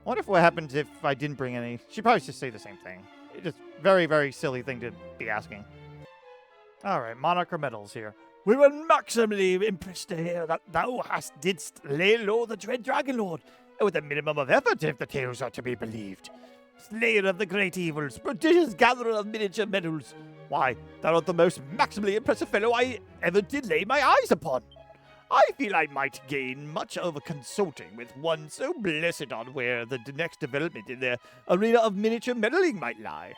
Speaker 1: I wonder what happens if I didn't bring any. She'd probably just say the same thing. It's just very, very silly thing to be asking. All right, Monarch or Medals here.
Speaker 6: We were maximally impressed to hear that thou didst lay low the dread Dragonlord,
Speaker 4: with a minimum of effort, if the tales are to be believed. Slayer of the great evils, prodigious gatherer of miniature medals. Why, thou art the most maximally impressive fellow I ever did lay my eyes upon. I feel I might gain much over consulting with one so blessed on where the next development in the arena of miniature meddling might lie.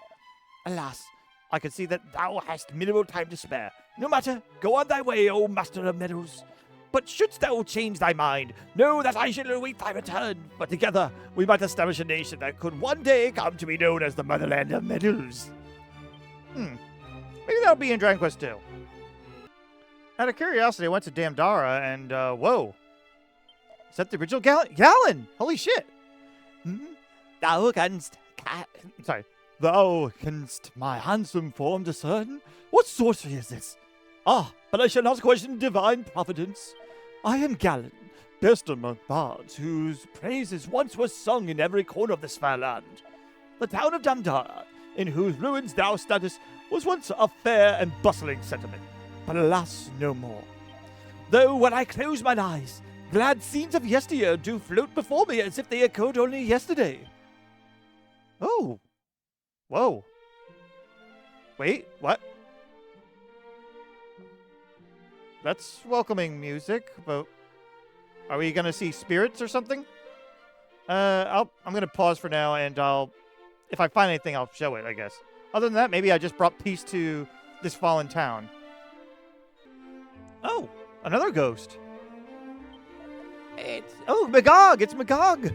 Speaker 4: Alas, I can see that thou hast minimal time to spare. No matter, go on thy way, O master of medals. But shouldst thou change thy mind, know that I shall await thy return, but together we might establish a nation that could one day come to be known as the motherland of medals.
Speaker 1: Maybe that'll be in Dragon Quest 2. Out of curiosity, I went to Damdara and, whoa. Is that the original Galen? Holy shit.
Speaker 4: Thou canst...
Speaker 1: Sorry.
Speaker 6: Thou canst my handsome form discern? What sorcery is this? Ah, but I shall not question divine providence. I am Galen, best among bards, whose praises once were sung in every corner of this fair land. The town of Damdara, in whose ruins thou standest, was once a fair and bustling settlement, but alas, no more. Though when I close mine eyes, glad scenes of yesteryear do float before me as if they occurred only yesterday.
Speaker 1: Oh. Whoa. Wait, what? That's welcoming music, but are we gonna see spirits or something? I'm gonna pause for now, and if I find anything, I'll show it, I guess. Other than that, maybe I just brought peace to this fallen town. Oh, another ghost. Oh, Magog! It's Magog!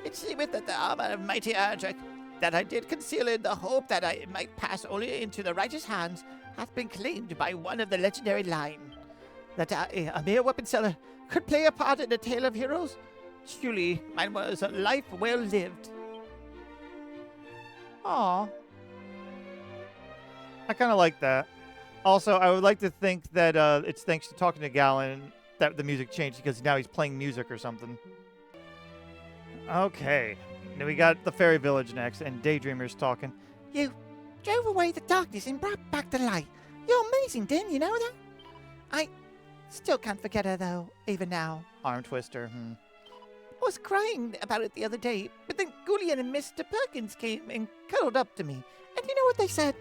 Speaker 4: It seemeth that the armor of mighty Ardric that I did conceal in the hope that I might pass only into the righteous hands hath been claimed by one of the legendary line. That I, a mere weapon seller, could play a part in a tale of heroes? Truly, mine was a life well lived.
Speaker 1: Aw. I kind of like that. Also, I would like to think that it's thanks to talking to Galen that the music changed, because now he's playing music or something. Okay. Now we got the fairy village next, and Daydreamer's talking.
Speaker 4: You drove away the darkness and brought back the light. You're amazing, Din, you know that? I still can't forget her, though, even now.
Speaker 1: Arm twister.
Speaker 4: I was crying about it the other day, but then Gwailen and Mr. Perkins came and cuddled up to me. And you know what they said?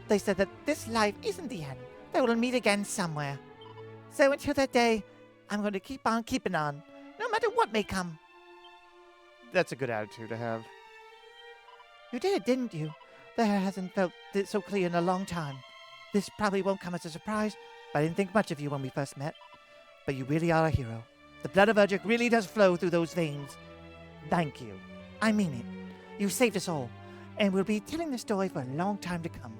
Speaker 4: They said that this life isn't the end. They will meet again somewhere. So until that day, I'm going to keep on keeping on, no matter what may come.
Speaker 1: That's a good attitude to have.
Speaker 4: You did, didn't you? The hair hasn't felt so clear in a long time. This probably won't come as a surprise, but I didn't think much of you when we first met. But you really are a hero. The blood of Erdrick really does flow through those veins. Thank you. I mean it. You saved us all, and we'll be telling the story for a long time to come.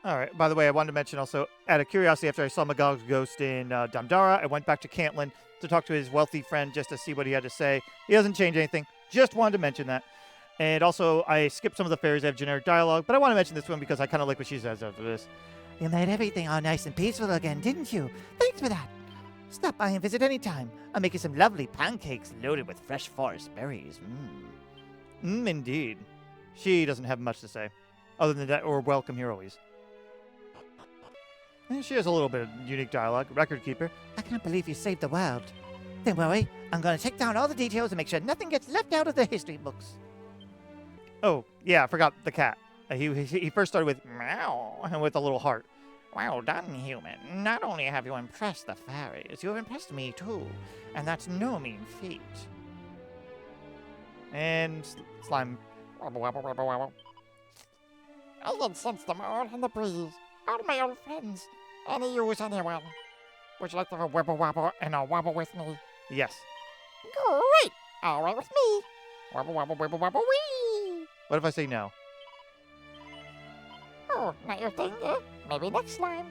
Speaker 1: All right. By the way, I wanted to mention also, out of curiosity, after I saw Magog's ghost in Damdara, I went back to Cantlin to talk to his wealthy friend just to see what he had to say. He doesn't change anything. Just wanted to mention that. And also, I skipped some of the fairies that have generic dialogue, but I want to mention this one because I kind of like what she says after this.
Speaker 4: You made everything all nice and peaceful again, didn't you? Thanks for that. Stop by and visit any time. I'll make you some lovely pancakes loaded with fresh forest berries.
Speaker 1: Indeed. She doesn't have much to say, other than that, or welcome here always. And she has a little bit of unique dialogue. Record keeper.
Speaker 4: I can't believe you saved the world. Don't worry, I'm going to take down all the details and make sure nothing gets left out of the history books.
Speaker 1: Oh, yeah, I forgot the cat. He first started with meow and with a little heart.
Speaker 4: Well done, human. Not only have you impressed the fairies, you have impressed me too. And that's no mean feat.
Speaker 1: And slime.
Speaker 7: I can sense them all in the breeze. All my old friends. Any use anyone. Would you like to have a wibble wobble and a wobble with me?
Speaker 1: Yes.
Speaker 7: Great! All right with me. Wobble wobble wibble wobble wee.
Speaker 1: What if I say no?
Speaker 7: Oh, not your thing, eh? Maybe next time.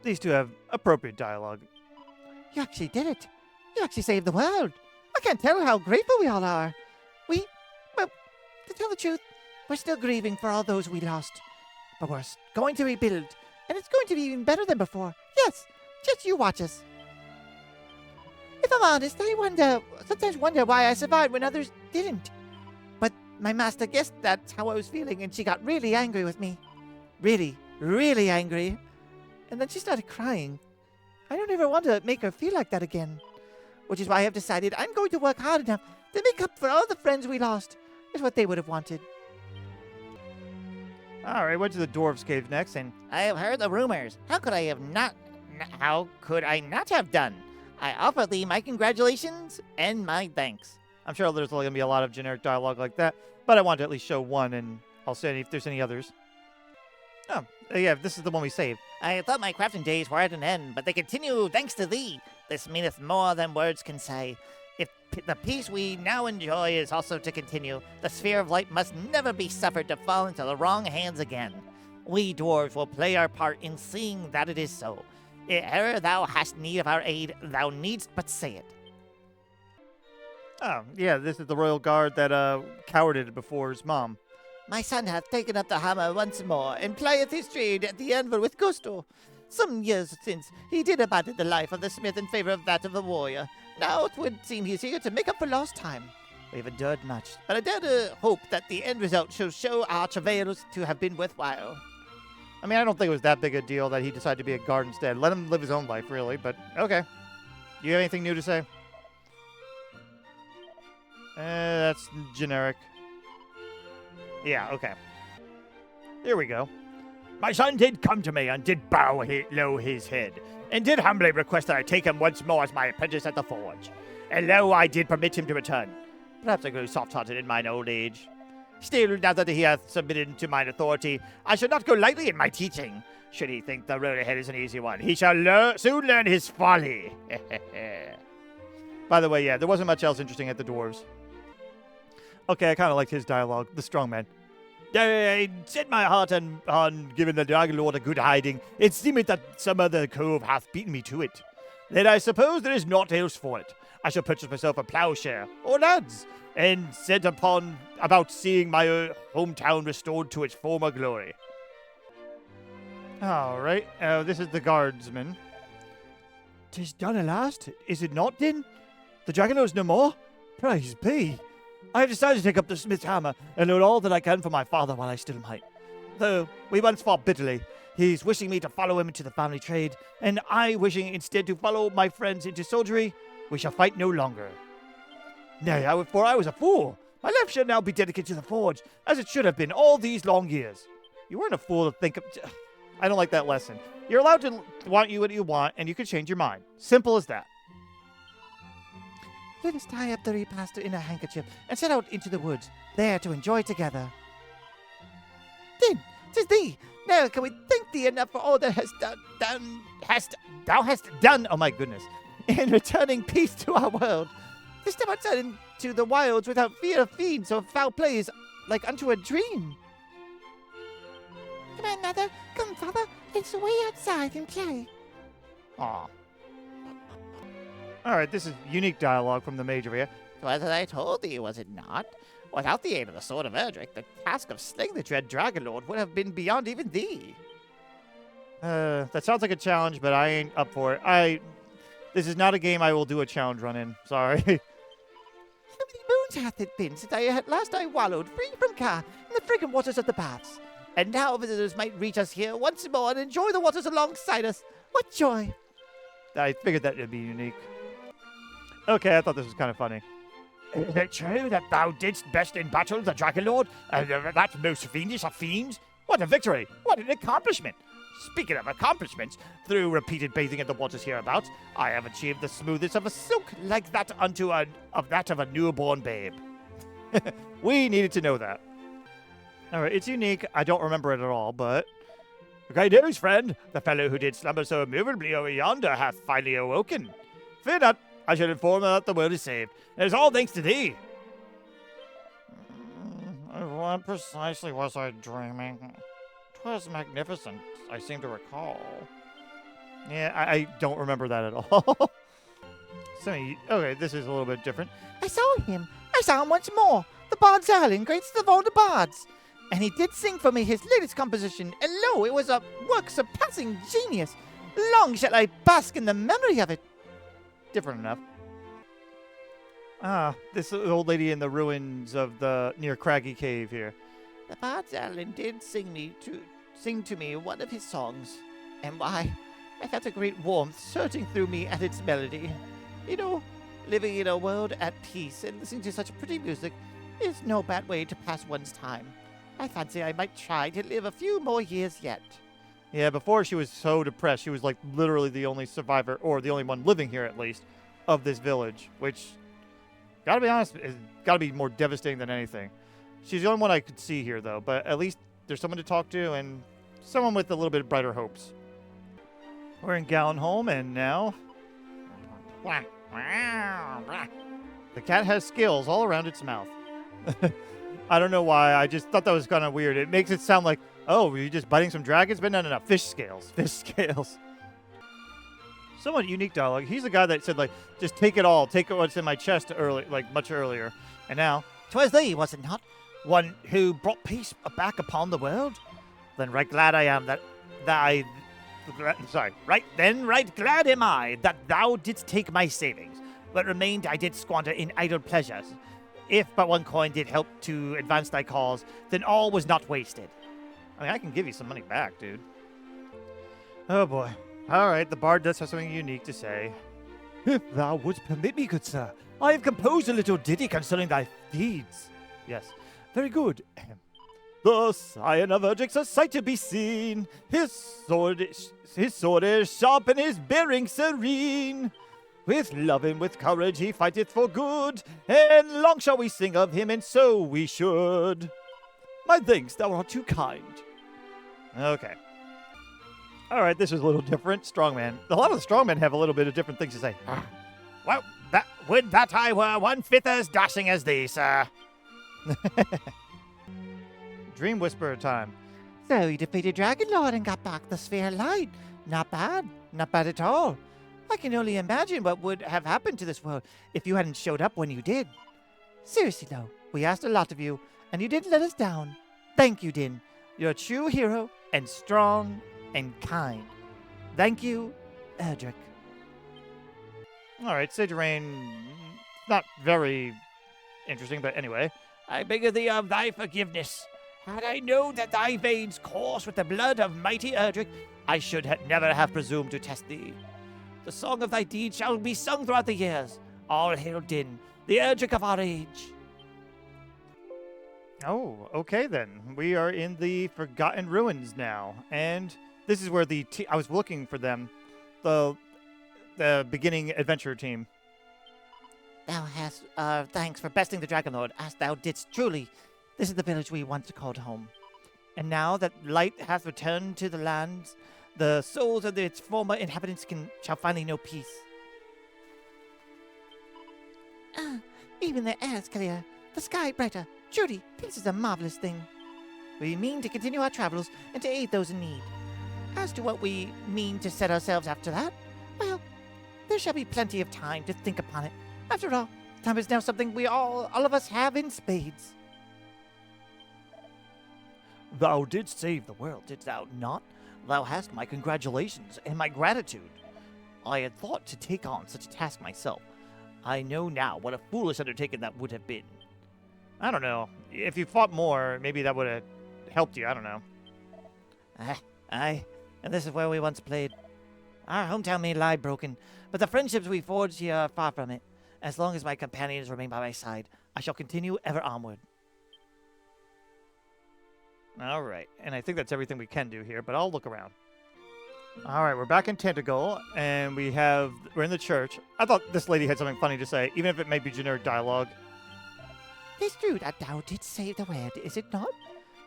Speaker 1: These two have appropriate dialogue.
Speaker 4: You actually did it. You actually saved the world. I can't tell how grateful we all are. Well, to tell the truth, we're still grieving for all those we lost. But we're going to rebuild, and it's going to be even better than before. Yes, just you watch us. If I'm honest, I sometimes wonder why I survived when others didn't. But my master guessed that's how I was feeling, and she got really angry with me. Really, really angry. And then she started crying. I don't ever want to make her feel like that again. Which is why I have decided I'm going to work hard enough to make up for all the friends we lost. Is what they would have wanted.
Speaker 1: All right, went to the Dwarves' cave next, and
Speaker 4: I have heard the rumors. How could I not have done? I offer thee my congratulations and my thanks.
Speaker 1: I'm sure there's going to be a lot of generic dialogue like that, but I wanted to at least show one, and I'll say if there's any others. Oh, yeah, this is the one we saved.
Speaker 4: I thought my crafting days were at an end, but they continue thanks to thee. This meaneth more than words can say. If the peace we now enjoy is also to continue, the sphere of light must never be suffered to fall into the wrong hands again. We dwarves will play our part in seeing that it is so. Ere thou hast need of our aid, thou needst but say it.
Speaker 1: Oh, yeah, this is the royal guard that cowarded before his mom.
Speaker 4: My son hath taken up the hammer once more, and plieth his trade at the anvil with gusto. Some years since, he did abandon the life of the smith in favor of that of the warrior. Now it would seem he is eager to make up for lost time. We have endured much, but I dare to hope that the end result shall show our travails to have been worthwhile.
Speaker 1: I mean, I don't think it was that big a deal that he decided to be a guard instead. Let him live his own life, really, but okay. You have anything new to say? That's generic. Yeah, okay. Here we go.
Speaker 6: My son did come to me and did bow low his head, and did humbly request that I take him once more as my apprentice at the forge. And lo, I did permit him to return. Perhaps I grew soft-hearted in mine old age. Still, now that he hath submitted to mine authority, I shall not go lightly in my teaching. Should he think the road ahead is an easy one, he shall soon learn his folly.
Speaker 1: By the way, yeah, there wasn't much else interesting at the Dwarves. Okay, I kind of liked his dialogue, the strongman.
Speaker 6: I set my heart on giving the Dragonlord a good hiding. It seemeth that some other cove hath beaten me to it. Then I suppose there is naught else for it. I shall purchase myself a plowshare, or lads, and set upon about seeing my hometown restored to its former glory.
Speaker 1: All right, this is the guardsman.
Speaker 6: 'Tis done at last, is it not, then? The Dragonlord's no more? Praise be. I have decided to take up the smith's hammer and learn all that I can from my father while I still might. Though we once fought bitterly, he's wishing me to follow him into the family trade, and I wishing instead to follow my friends into soldiery, we shall fight no longer. Nay, for I was a fool. My life shall now be dedicated to the forge, as it should have been all these long years.
Speaker 1: You weren't a fool to think of... I don't like that lesson. You're allowed to want what you want, and you can change your mind. Simple as that.
Speaker 4: Let us tie up the repast in a handkerchief and set out into the woods, there to enjoy together. Then, 'tis thee. Now can we thank thee enough for all that thou hast done, oh my goodness, in returning peace to our world. To step outside into the wilds without fear of fiends or foul play is like unto a dream. Come on, mother. Come, father. Let's way outside and play.
Speaker 1: Aw. All right, this is unique dialogue from the Major here.
Speaker 4: Twas as I told thee, was it not? Without the aid of the sword of Erdrick, the task of slaying the dread Dragonlord would have been beyond even thee.
Speaker 1: That sounds like a challenge, but I ain't up for it. This is not a game I will do a challenge run in. Sorry.
Speaker 4: How many moons hath it been since at last I wallowed free from care in the fragrant waters of the baths? And now visitors might reach us here once more and enjoy the waters alongside us. What joy!
Speaker 1: I figured that would be unique. Okay, I thought this was kind of funny.
Speaker 6: Is it true that thou didst best in battle the Dragonlord, that most fiendish of fiends? What a victory! What an accomplishment! Speaking of accomplishments, through repeated bathing in the waters hereabouts, I have achieved the smoothest of a silk like that of a newborn babe.
Speaker 1: We needed to know that. All right, it's unique. I don't remember it at all, but...
Speaker 6: Great news, friend! The fellow who did slumber so immovably over yonder hath finally awoken. Fear not, I shall inform him that the world is saved. It is all thanks to thee.
Speaker 7: What precisely was I dreaming? 'Twas magnificent, I seem to recall.
Speaker 1: Yeah, I don't remember that at all. Okay, this is a little bit different.
Speaker 4: I saw him once more. The Bard's Island, greatest of all the bards. And he did sing for me his latest composition, and lo, it was a work surpassing genius. Long shall I bask in the memory of it.
Speaker 1: Different enough. Ah, this old lady in the ruins of the near Craggy Cave here.
Speaker 4: The Bard's Island did sing to me one of his songs, and why, I felt a great warmth surging through me at its melody. You know, living in a world at peace and listening to such pretty music is no bad way to pass one's time. I fancy I might try to live a few more years yet.
Speaker 1: Yeah, before she was so depressed, she was like literally the only survivor, or the only one living here at least, of this village, which, gotta be honest, is gotta be more devastating than anything. She's the only one I could see here, though, but at least there's someone to talk to and someone with a little bit brighter hopes. We're in Galenholm, and now... The cat has scales all around its mouth. I don't know why, I just thought that was kind of weird. It makes it sound like, oh, were you just biting some dragons? But no, fish scales. Fish scales. Somewhat unique dialogue. He's the guy that said, like, just take it all. Take what's in my chest much earlier. And now,
Speaker 4: 'twas thee, was it not? One who brought peace back upon the world?
Speaker 1: Then right glad I am that I
Speaker 4: right glad am I that thou didst take my savings. What remained I did squander in idle pleasures. If but one coin did help to advance thy cause, then all was not wasted.
Speaker 1: I mean, I can give you some money back, dude. Oh, boy. All right, the bard does have something unique to say.
Speaker 4: If thou wouldst permit me, good sir, I have composed a little ditty concerning thy deeds.
Speaker 1: Yes.
Speaker 4: Very good.
Speaker 6: The scion of Erdrick's a sight to be seen. His sword is sharp and his bearing serene. With love and with courage he fighteth for good, and long shall we sing of him, and so we should. My thanks, thou art too kind.
Speaker 1: Okay. All right, this is a little different. Strongman. A lot of the strongmen have a little bit of different things to say.
Speaker 4: Well, would that I were 1/5 as dashing as thee, sir.
Speaker 1: Dream Whisperer time.
Speaker 4: So you defeated Dragonlord and got back the Sphere of Light. Not bad. Not bad at all. I can only imagine what would have happened to this world if you hadn't showed up when you did. Seriously, though, we asked a lot of you, and you didn't let us down. Thank you, Din. You're a true hero, and strong, and kind. Thank you, Erdrick.
Speaker 1: All right, Sage of Rain, not very interesting, but anyway.
Speaker 4: I beg of thee of thy forgiveness. Had I known that thy veins course with the blood of mighty Erdrick, I should never have presumed to test thee. The song of thy deeds shall be sung throughout the years. All hail Din, the Erdrick of our age.
Speaker 1: Oh, okay then. We are in the Forgotten Ruins now, and this is where I was looking for them, the beginning adventure team.
Speaker 4: Thou hast, thanks for besting the Dragonlord, as thou didst truly. This is the village we once called home. And now that light hath returned to the lands, the souls of its former inhabitants shall finally know peace. Even the air is clear, the sky brighter. Truly, peace is a marvelous thing. We mean to continue our travels and to aid those in need. As to what we mean to set ourselves after that, well, there shall be plenty of time to think upon it. After all, time is now something we all of us have in spades. Thou didst save the world, didst thou not? Thou hast my congratulations and my gratitude. I had thought to take on such a task myself. I know now what a foolish undertaking that would have been.
Speaker 1: I don't know. If you fought more, maybe that would have helped you. I don't know.
Speaker 4: Aye, and this is where we once played. Our hometown may lie broken, but the friendships we forged here are far from it. As long as my companions remain by my side, I shall continue ever onward.
Speaker 1: All right, and I think that's everything we can do here, but I'll look around. All right, we're back in Tantegal, and we're in the church. I thought this lady had something funny to say, even if it may be generic dialogue.
Speaker 4: Tis true that thou didst save the world, is it not?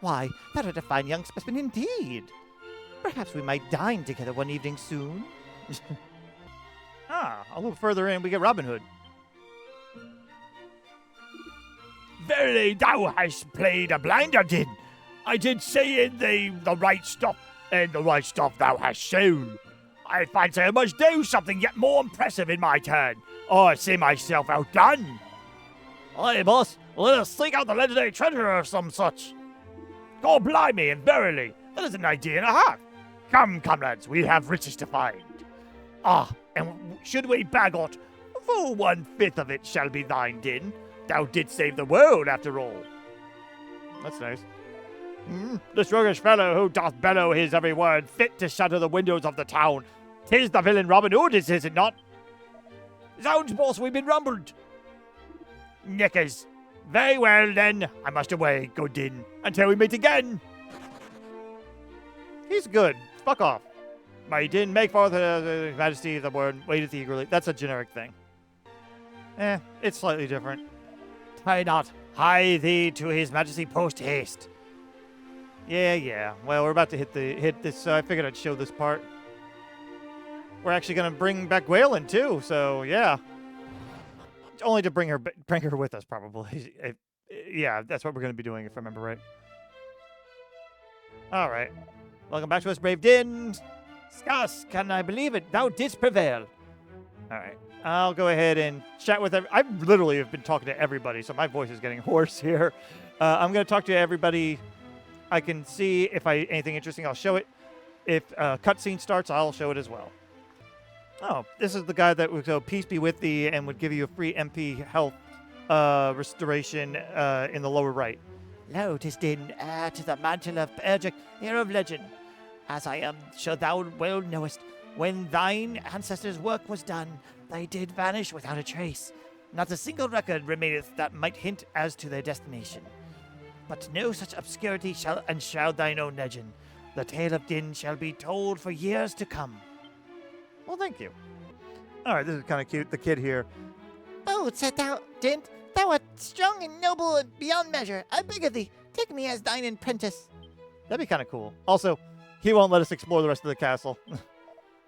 Speaker 4: Why, thou art a fine young specimen indeed. Perhaps we might dine together one evening soon.
Speaker 1: A little further in, we get Robin Hood.
Speaker 6: Verily, thou hast played a blinder, Din. I did say in thee the right stuff, and the right stuff thou hast shown. I fancy I must do something yet more impressive in my turn, or I see myself outdone. Aye, boss, let us seek out the legendary treasure or some such. God blimey, and verily, that is an idea and a half. Come, comrades, we have riches to find. And should we bag aught, full 1/5 of it shall be thine, Din. Thou didst save the world, after all.
Speaker 1: That's nice.
Speaker 6: This roguish fellow who doth bellow his every word fit to shatter the windows of the town. 'Tis the villain Robin Hood, is it not? Zounds, boss, we've been rumbled. Knickers. Very well, then. I must away, good Din, until we meet again.
Speaker 1: He's good. Fuck off. My Din, make for the majesty of the word, waiteth eagerly. That's a generic thing. It's slightly different.
Speaker 6: Tie not. Hie thee to his majesty post haste.
Speaker 1: Yeah. Well, we're about to hit this, so I figured I'd show this part. We're actually going to bring back Gwailen, too, so yeah. Only to bring her with us, probably. Yeah, that's what we're going to be doing, if I remember right. All right. Welcome back to us, brave Din.
Speaker 4: Scarce can I believe it, thou didst prevail.
Speaker 1: All right. I'll go ahead and chat with I literally have been talking to everybody, so my voice is getting hoarse here. I'm going to talk to everybody. I can see if anything interesting, I'll show it. if a cutscene starts, I'll show it as well. Oh, this is the guy that would go, peace be with thee, and would give you a free MP health restoration in the lower right.
Speaker 4: Lo, 'tis din to the mantle of Bergic, hero of legend. As I am sure thou well knowest, when thine ancestors' work was done, they did vanish without a trace. Not a single record remaineth that might hint as to their destination. But no such obscurity shall enshroud thine own legend. The tale of Din shall be told for years to come.
Speaker 1: Well, thank you. All right, this is kind of cute. The kid here.
Speaker 4: Oh, said thou, Din, thou art strong and noble and beyond measure. I beg of thee, take me as thine apprentice.
Speaker 1: That'd be kind of cool. Also, he won't let us explore the rest of the castle.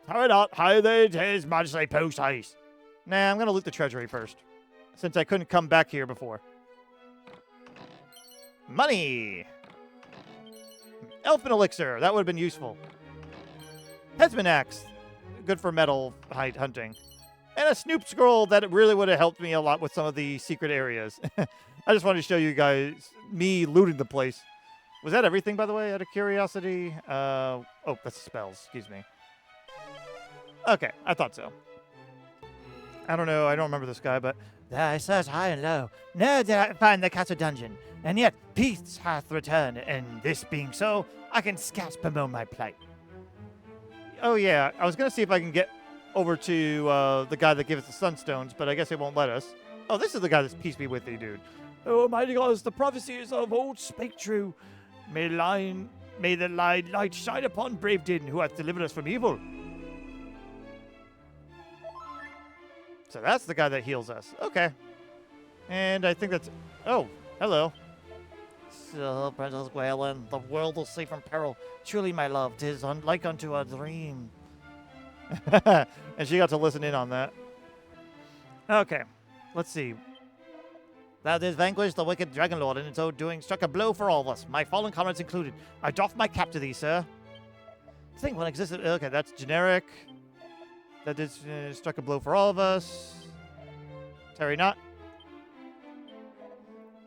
Speaker 6: Hurry not, hide his majesty post haste.
Speaker 1: Nah, I'm going to loot the treasury first, since I couldn't come back here before. Money! Elfin elixir. That would have been useful. Headsman axe. Good for metal hunting. And a snoop scroll that really would have helped me a lot with some of the secret areas. I just wanted to show you guys me looting the place. Was that everything, by the way, out of curiosity? Oh, that's spells. Excuse me. Okay, I thought so. I don't know. I don't remember this guy, but...
Speaker 4: I searched high and low, nor did I find the castle dungeon, and yet peace hath returned, and this being so, I can scarce bemoan my plight.
Speaker 1: Oh, yeah. I was going to see if I can get over to the guy that gave us the sunstones, but I guess it won't let us. Oh, this is the guy that's peace be with thee, dude.
Speaker 6: Oh, mighty gods, the prophecies of old spake true. May the light shine upon brave Din, who hath delivered us from evil.
Speaker 1: So that's the guy that heals us. Okay. And I think that's... Oh, hello.
Speaker 4: So, Princess Gwailen, the world is safe from peril. Truly, my love, 'tis like unto a dream.
Speaker 1: And she got to listen in on that. Okay. Let's see.
Speaker 4: Thou didst vanquish the wicked Dragonlord, and in so doing struck a blow for all of us, my fallen comrades included. I doff my cap to thee, sir.
Speaker 1: Think one existed... Okay, that's generic. That did struck a blow for all of us. Tarry not.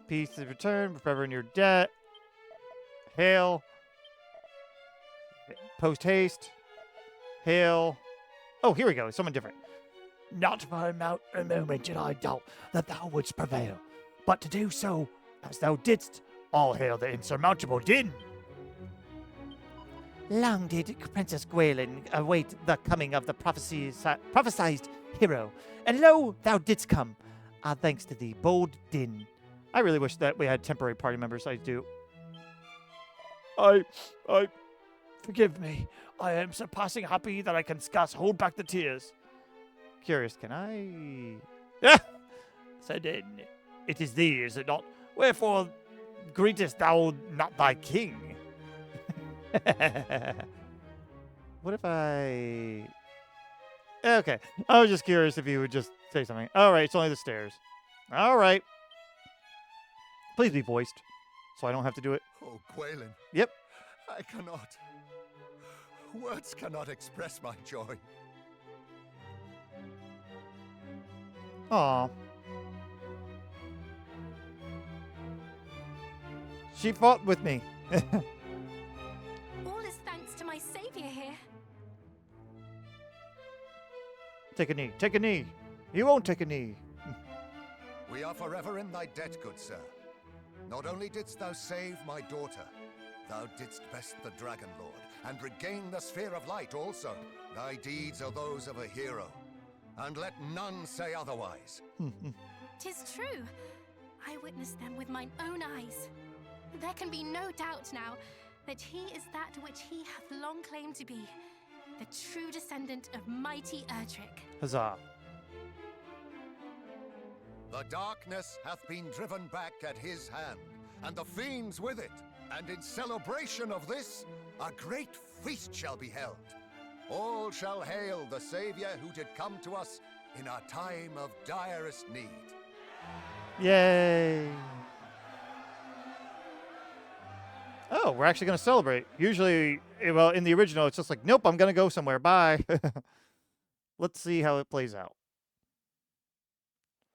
Speaker 1: Peace is returned. Forever in your debt. Hail. Post haste. Hail. Oh, here we go. Someone different.
Speaker 4: Not for a moment did I doubt that thou wouldst prevail, but to do so, as thou didst, all hail the insurmountable Din. Long did Princess Gwailen await the coming of the prophesied hero, and lo, thou didst come, thanks to thee, bold Din.
Speaker 1: I really wish that we had temporary party members. I do.
Speaker 6: Forgive me. I am surpassing happy that I can scarce hold back the tears.
Speaker 1: Curious, can I...
Speaker 6: Yeah! Said Din, it is thee, is it not? Wherefore greetest thou not thy king?
Speaker 1: What if I... Okay. I was just curious if you would just say something. All right, it's only the stairs. All right. Please be voiced, so I don't have to do it.
Speaker 2: Oh, Gwailen.
Speaker 1: Yep.
Speaker 2: I cannot. Words cannot express my joy.
Speaker 1: Aw. She fought with me.
Speaker 3: All is thanks to my savior here.
Speaker 1: Take a knee. Take a knee. You won't take a knee.
Speaker 2: We are forever in thy debt, good sir. Not only didst thou save my daughter, thou didst best the Dragonlord, and regain the sphere of light also. Thy deeds are those of a hero, and let none say otherwise.
Speaker 3: 'Tis true. I witnessed them with mine own eyes. There can be no doubt now that he is that which he hath long claimed to be, the true descendant of mighty Erdrick.
Speaker 1: Huzzah.
Speaker 2: The darkness hath been driven back at his hand, and the fiends with it. And in celebration of this, a great feast shall be held. All shall hail the Savior who did come to us in our time of direst need.
Speaker 1: Yay. Oh, we're actually going to celebrate. Usually, well, in the original, it's just like, nope, I'm going to go somewhere. Bye. Let's see how it plays out.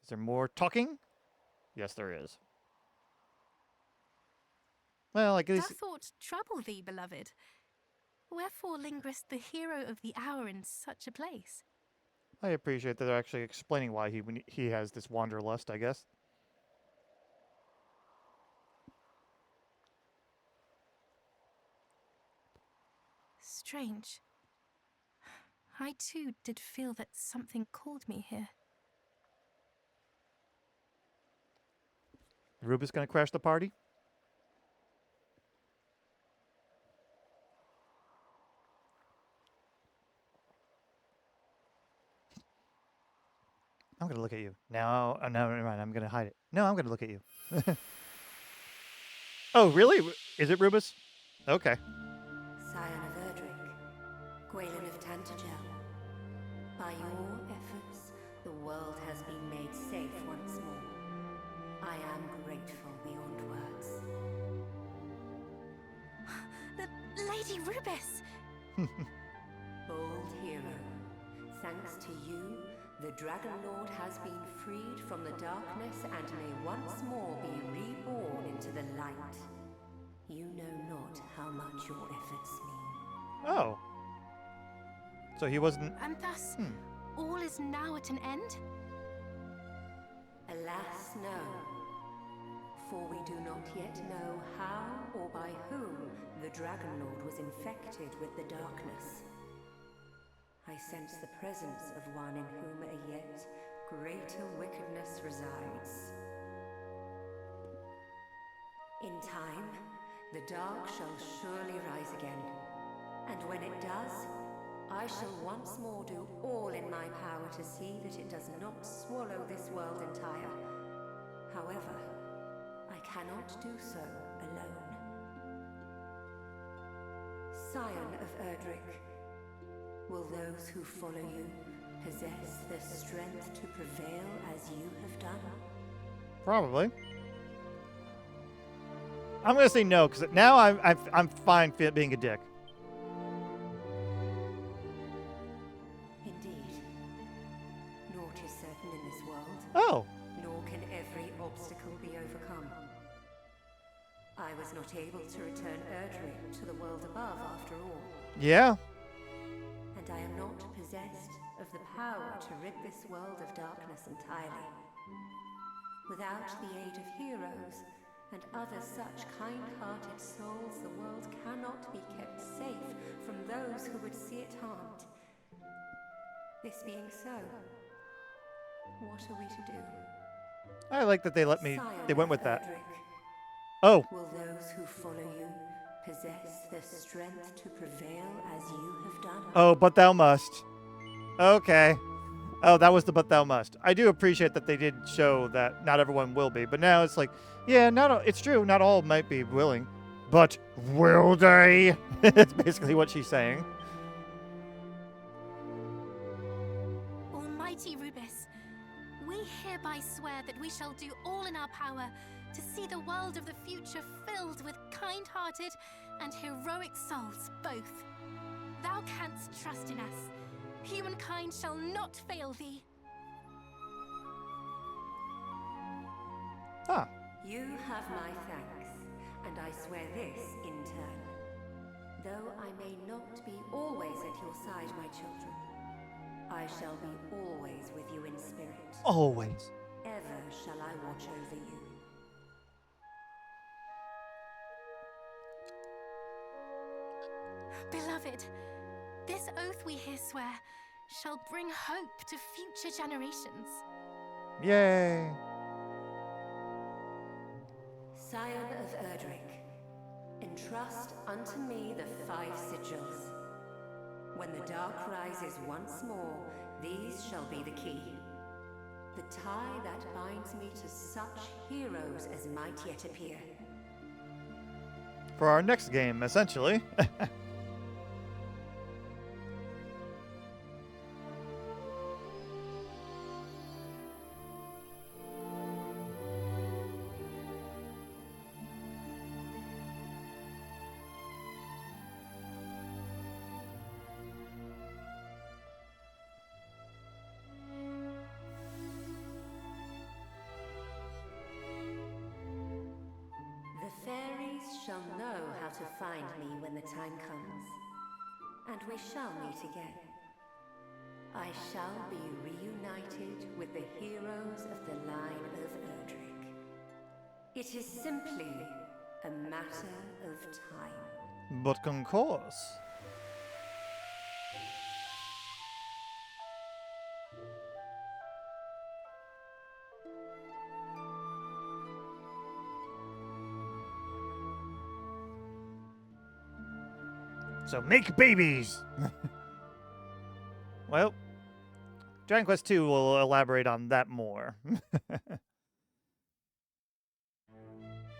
Speaker 1: Is there more talking? Yes, there is. Well, I guess...
Speaker 3: Doth aught trouble thee, beloved? Wherefore lingereth the hero of the hour in such a place?
Speaker 1: I appreciate that they're actually explaining why he has this wanderlust, I guess.
Speaker 3: Strange. I too did feel that something called me here.
Speaker 1: Rubus gonna crash the party? I'm gonna look at you. No, no, never mind. I'm gonna hide it. No, I'm gonna look at you. Oh, really? Is it Rubus? Okay.
Speaker 5: Scion of Erdrick, Gwailen of Tantegal. By your efforts, the world has been made safe once more. I am grateful beyond words.
Speaker 3: The Lady Rubus!
Speaker 5: Bold hero, thanks to you, the Dragonlord has been freed from the darkness and may once more be reborn into the light. You know not how much your efforts mean.
Speaker 1: Oh. So he wasn't...
Speaker 3: And thus, all is now at an end?
Speaker 5: Alas, no. For we do not yet know how or by whom the Dragonlord was infected with the darkness. I sense the presence of one in whom a yet greater wickedness resides. In time, the dark shall surely rise again, and when it does, I shall once more do all in my power to see that it does not swallow this world entire. However, I cannot do so alone. Scion of Erdrick, will those who follow you possess the strength to prevail as you have done?
Speaker 1: Probably. I'm gonna say no, because now I'm fine being a dick.
Speaker 5: Indeed. Naught is certain in this world.
Speaker 1: Oh.
Speaker 5: Nor can every obstacle be overcome. I was not able to return Erdrick to the world above after all.
Speaker 1: Yeah.
Speaker 5: And I am not possessed of the power to rid this world of darkness entirely. Without the aid of heroes and other such kind-hearted souls, the world cannot be kept safe from those who would see it harmed. This being so, what are we to do?
Speaker 1: I like that they let me...
Speaker 5: Scion
Speaker 1: They went with
Speaker 5: of
Speaker 1: that.
Speaker 5: Erdrick,
Speaker 1: Oh.
Speaker 5: will those who follow you possess the strength to prevail as you have done?
Speaker 1: Oh, but thou must. Okay. Oh, that was the but thou must. I do appreciate that they did show that not everyone will be, but now it's like, yeah, not all, it's true, not all might be willing, but will they? That's basically what she's saying.
Speaker 3: Almighty Rubus, we hereby swear that we shall do all in our power to see the world of the future filled with kind-hearted and heroic souls both. Thou canst trust in us. Humankind shall not fail thee.
Speaker 1: Ah.
Speaker 5: You have my thanks, and I swear this in turn. Though I may not be always at your side, my children, I shall be always with you in spirit.
Speaker 1: Always.
Speaker 5: Ever shall I watch over you.
Speaker 3: Beloved, this oath we here swear shall bring hope to future generations.
Speaker 1: Yay.
Speaker 5: Scion of Erdrick, entrust unto me the 5 sigils. When the dark rises once more, these shall be the key. The tie that binds me to such heroes as might yet appear.
Speaker 1: For our next game, essentially.
Speaker 5: The fairies shall know how to find me when the time comes. and we shall meet again. I shall be reunited with the heroes of the line of Erdrick. It is simply a matter of time.
Speaker 1: But concourse. So make babies! Well, Dragon Quest II will elaborate on that more.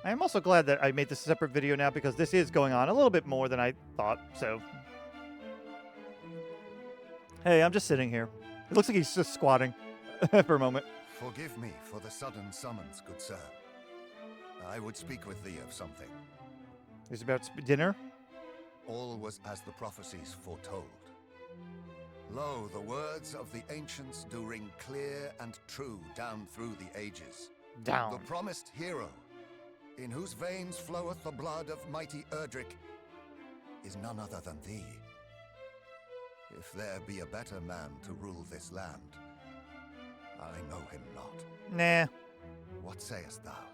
Speaker 1: I am also glad that I made this a separate video now because this is going on a little bit more than I thought, so... Hey, I'm just sitting here. It looks like he's just squatting for a moment.
Speaker 2: Forgive me for the sudden summons, good sir. I would speak with thee of something.
Speaker 1: Is it about dinner?
Speaker 2: All was as the prophecies foretold. Lo, the words of the ancients do ring clear and true down through the ages.
Speaker 1: Down.
Speaker 2: The promised hero, in whose veins floweth the blood of mighty Erdrick, is none other than thee. If there be a better man to rule this land, I know him not.
Speaker 1: Nah.
Speaker 2: What sayest thou?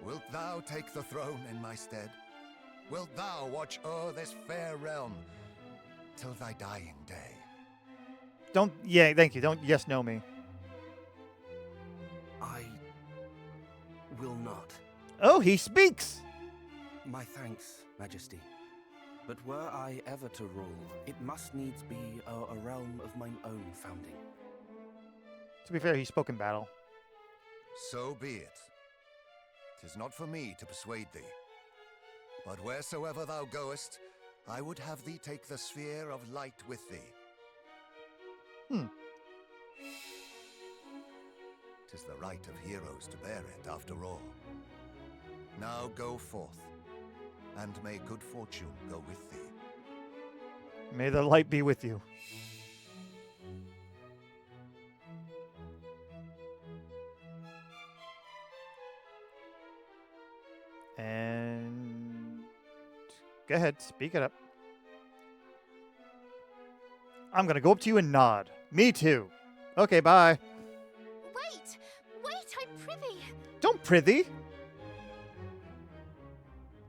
Speaker 2: Wilt thou take the throne in my stead? Wilt thou watch o'er this fair realm till thy dying day?
Speaker 1: Don't, yeah, thank you. Don't yes, no me.
Speaker 8: I will not.
Speaker 1: Oh, he speaks!
Speaker 8: My thanks, Majesty. But were I ever to rule, it must needs be a realm of mine own founding.
Speaker 1: To be fair, he spoke in battle.
Speaker 2: So be it. 'Tis not for me to persuade thee. But wheresoever thou goest, I would have thee take the sphere of light with thee. 'Tis the right of heroes to bear it, after all. Now go forth, and may good fortune go with thee.
Speaker 1: May the light be with you. And go ahead, speak it up. I'm gonna go up to you and nod. Me too. Okay, bye.
Speaker 3: Wait! Wait, I prithee!
Speaker 1: Don't prithee.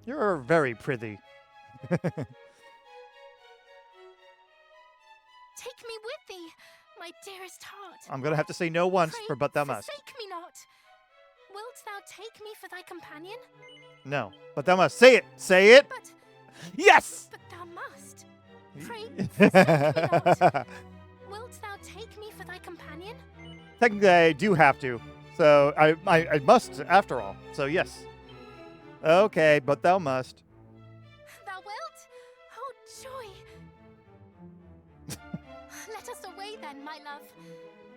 Speaker 1: You're very prithee.
Speaker 3: Take me with thee, my dearest heart.
Speaker 1: I'm gonna have to say no once,
Speaker 3: Pray,
Speaker 1: for but thou must.
Speaker 3: forsake me not. Wilt thou take me for thy companion?
Speaker 1: No, but thou must. Say it. Say it.
Speaker 3: But
Speaker 1: Yes.
Speaker 3: thou must. Pray, forsake me not. Wilt thou take me for thy companion?
Speaker 1: Technically, I do have to. So I must, after all. So yes. Okay, but thou must.
Speaker 3: Thou wilt? Oh, joy! Let us away then, my love.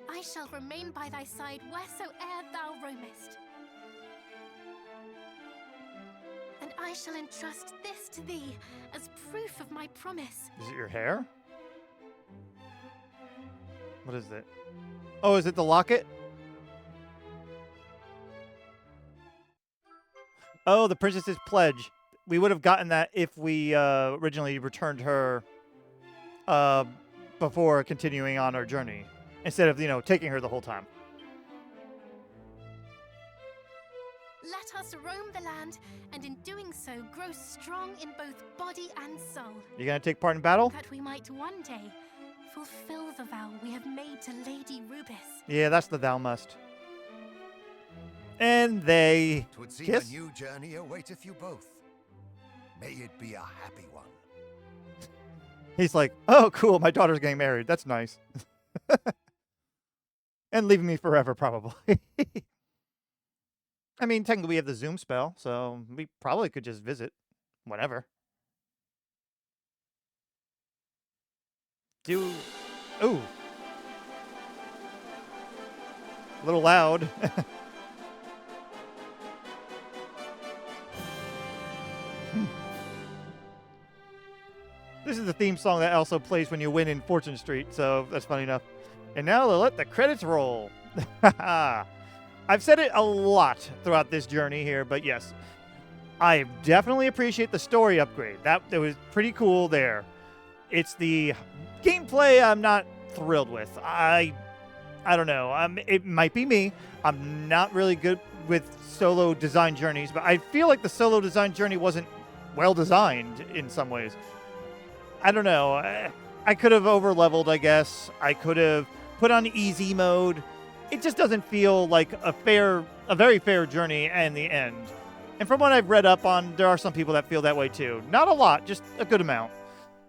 Speaker 3: I shall remain by thy side wheresoe'er thou roamest. And I shall entrust this to thee as proof of my promise.
Speaker 1: Is it your hair? What is it? Oh, is it the locket? Oh, the princess's pledge. We would have gotten that if we originally returned her before continuing on our journey, instead of, taking her the whole time.
Speaker 3: Let us roam the land, and in doing so, grow strong in both body and soul,
Speaker 1: You gonna take part in battle?
Speaker 3: that we might one day fulfill the vow we have made to Lady Rubis.
Speaker 1: Yeah, that's the thou must. And they
Speaker 2: 'Twould seem
Speaker 1: kiss?
Speaker 2: a new journey awaiteth you both. May it be a happy one.
Speaker 1: He's like, oh, cool, my daughter's getting married. That's nice. And leaving me forever, probably. I mean, technically we have the Zoom spell, so we probably could just visit whenever. Ooh. A little loud. This is the theme song that also plays when you win in Fortune Street, so that's funny enough. And now let the credits roll. I've said it a lot throughout this journey here, but yes, I definitely appreciate the story upgrade. That was pretty cool there. It's the gameplay I'm not thrilled with. I don't know. It might be me. I'm not really good with solo design journeys, but I feel like the solo design journey wasn't well designed in some ways. I don't know. I could have over-leveled, I guess. I could have put on easy mode. It just doesn't feel like a very fair journey in the end. And from what I've read up on, there are some people that feel that way too. Not a lot, just a good amount.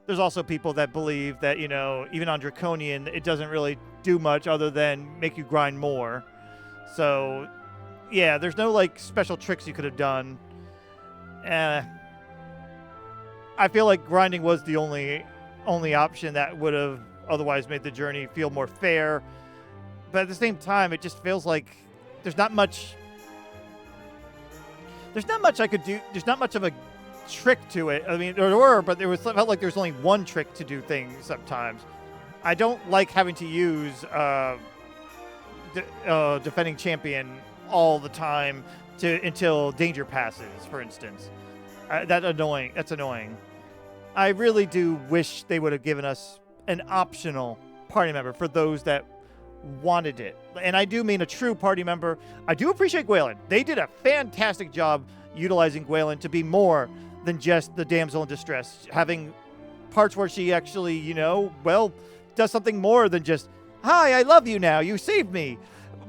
Speaker 1: There's also people that believe that, you know, even on Draconian, it doesn't really do much other than make you grind more. So, yeah, there's no, like, special tricks you could have done. I feel like grinding was the only option that would have otherwise made the journey feel more fair. But at the same time, it just feels like there's not much I could do. There's not much of a trick to it. I mean, there were, but felt like there's only one trick to do things sometimes. I don't like having to use defending champion all the time until danger passes, for instance. That's annoying. I really do wish they would have given us an optional party member for those that wanted it. And I do mean a true party member. I do appreciate Gwailen. They did a fantastic job utilizing Gwailen to be more than just the damsel in distress. Having parts where she actually, you know, well, does something more than just, hi, I love you now. You saved me.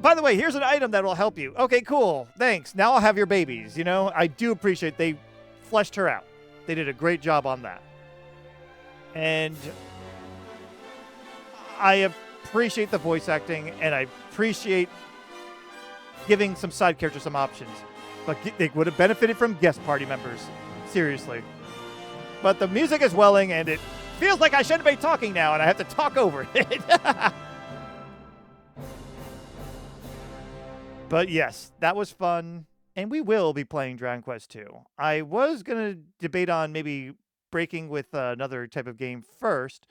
Speaker 1: By the way, here's an item that will help you. Okay, cool. Thanks. Now I'll have your babies. You know, I do appreciate they fleshed her out. They did a great job on that. And I appreciate the voice acting, and I appreciate giving some side characters some options. But they would have benefited from guest party members. Seriously. But the music is welling, and it feels like I shouldn't be talking now, and I have to talk over it. But yes, that was fun, and we will be playing Dragon Quest 2. I was going to debate on maybe breaking with another type of game first,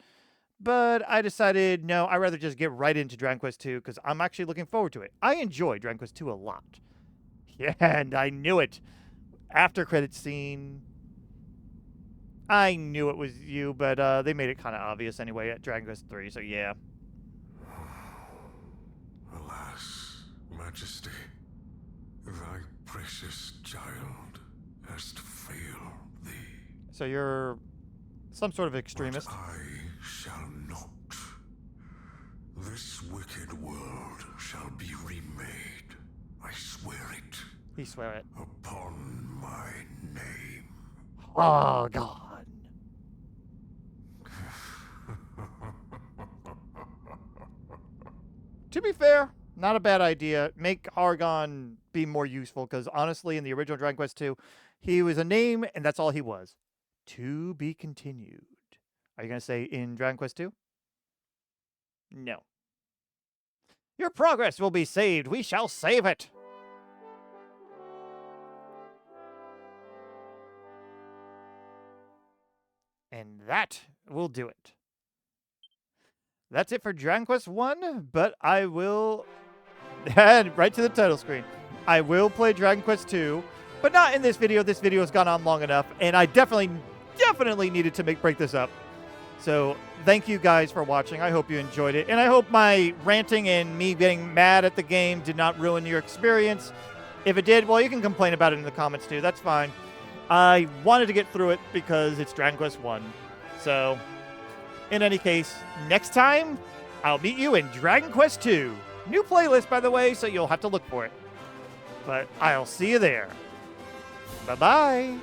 Speaker 1: but I decided, no, I'd rather just get right into Dragon Quest 2 because I'm actually looking forward to it. I enjoy Dragon Quest 2 a lot. Yeah, and I knew it. AfterCredits Scene. I knew it was you, but they made it kind of obvious anyway at Dragon Quest 3, so yeah.
Speaker 2: Alas, Majesty, thy precious child has failed thee.
Speaker 1: So you're some sort of extremist.
Speaker 2: But I shall not. This wicked world shall be remade. I swear it.
Speaker 1: He swear it.
Speaker 2: Upon my name.
Speaker 1: Oh, God. To be fair, not a bad idea. Make Argon be more useful, because honestly, in the original Dragon Quest 2, he was a name, and that's all he was. To be continued. Are you going to say in Dragon Quest 2? No. Your progress will be saved. We shall save it. And that will do it. That's it for Dragon Quest 1, but I will head right to the title screen. I will play Dragon Quest 2, but not in this video. This video has gone on long enough, and I definitely needed to break this up. So thank you guys for watching. I hope you enjoyed it, and I hope my ranting and me getting mad at the game did not ruin your experience. If it did, well, you can complain about it in the comments too. That's fine. I wanted to get through it because it's Dragon Quest 1. So, in any case, next time, I'll meet you in Dragon Quest 2. New playlist, by the way, so you'll have to look for it. But I'll see you there. Bye-bye.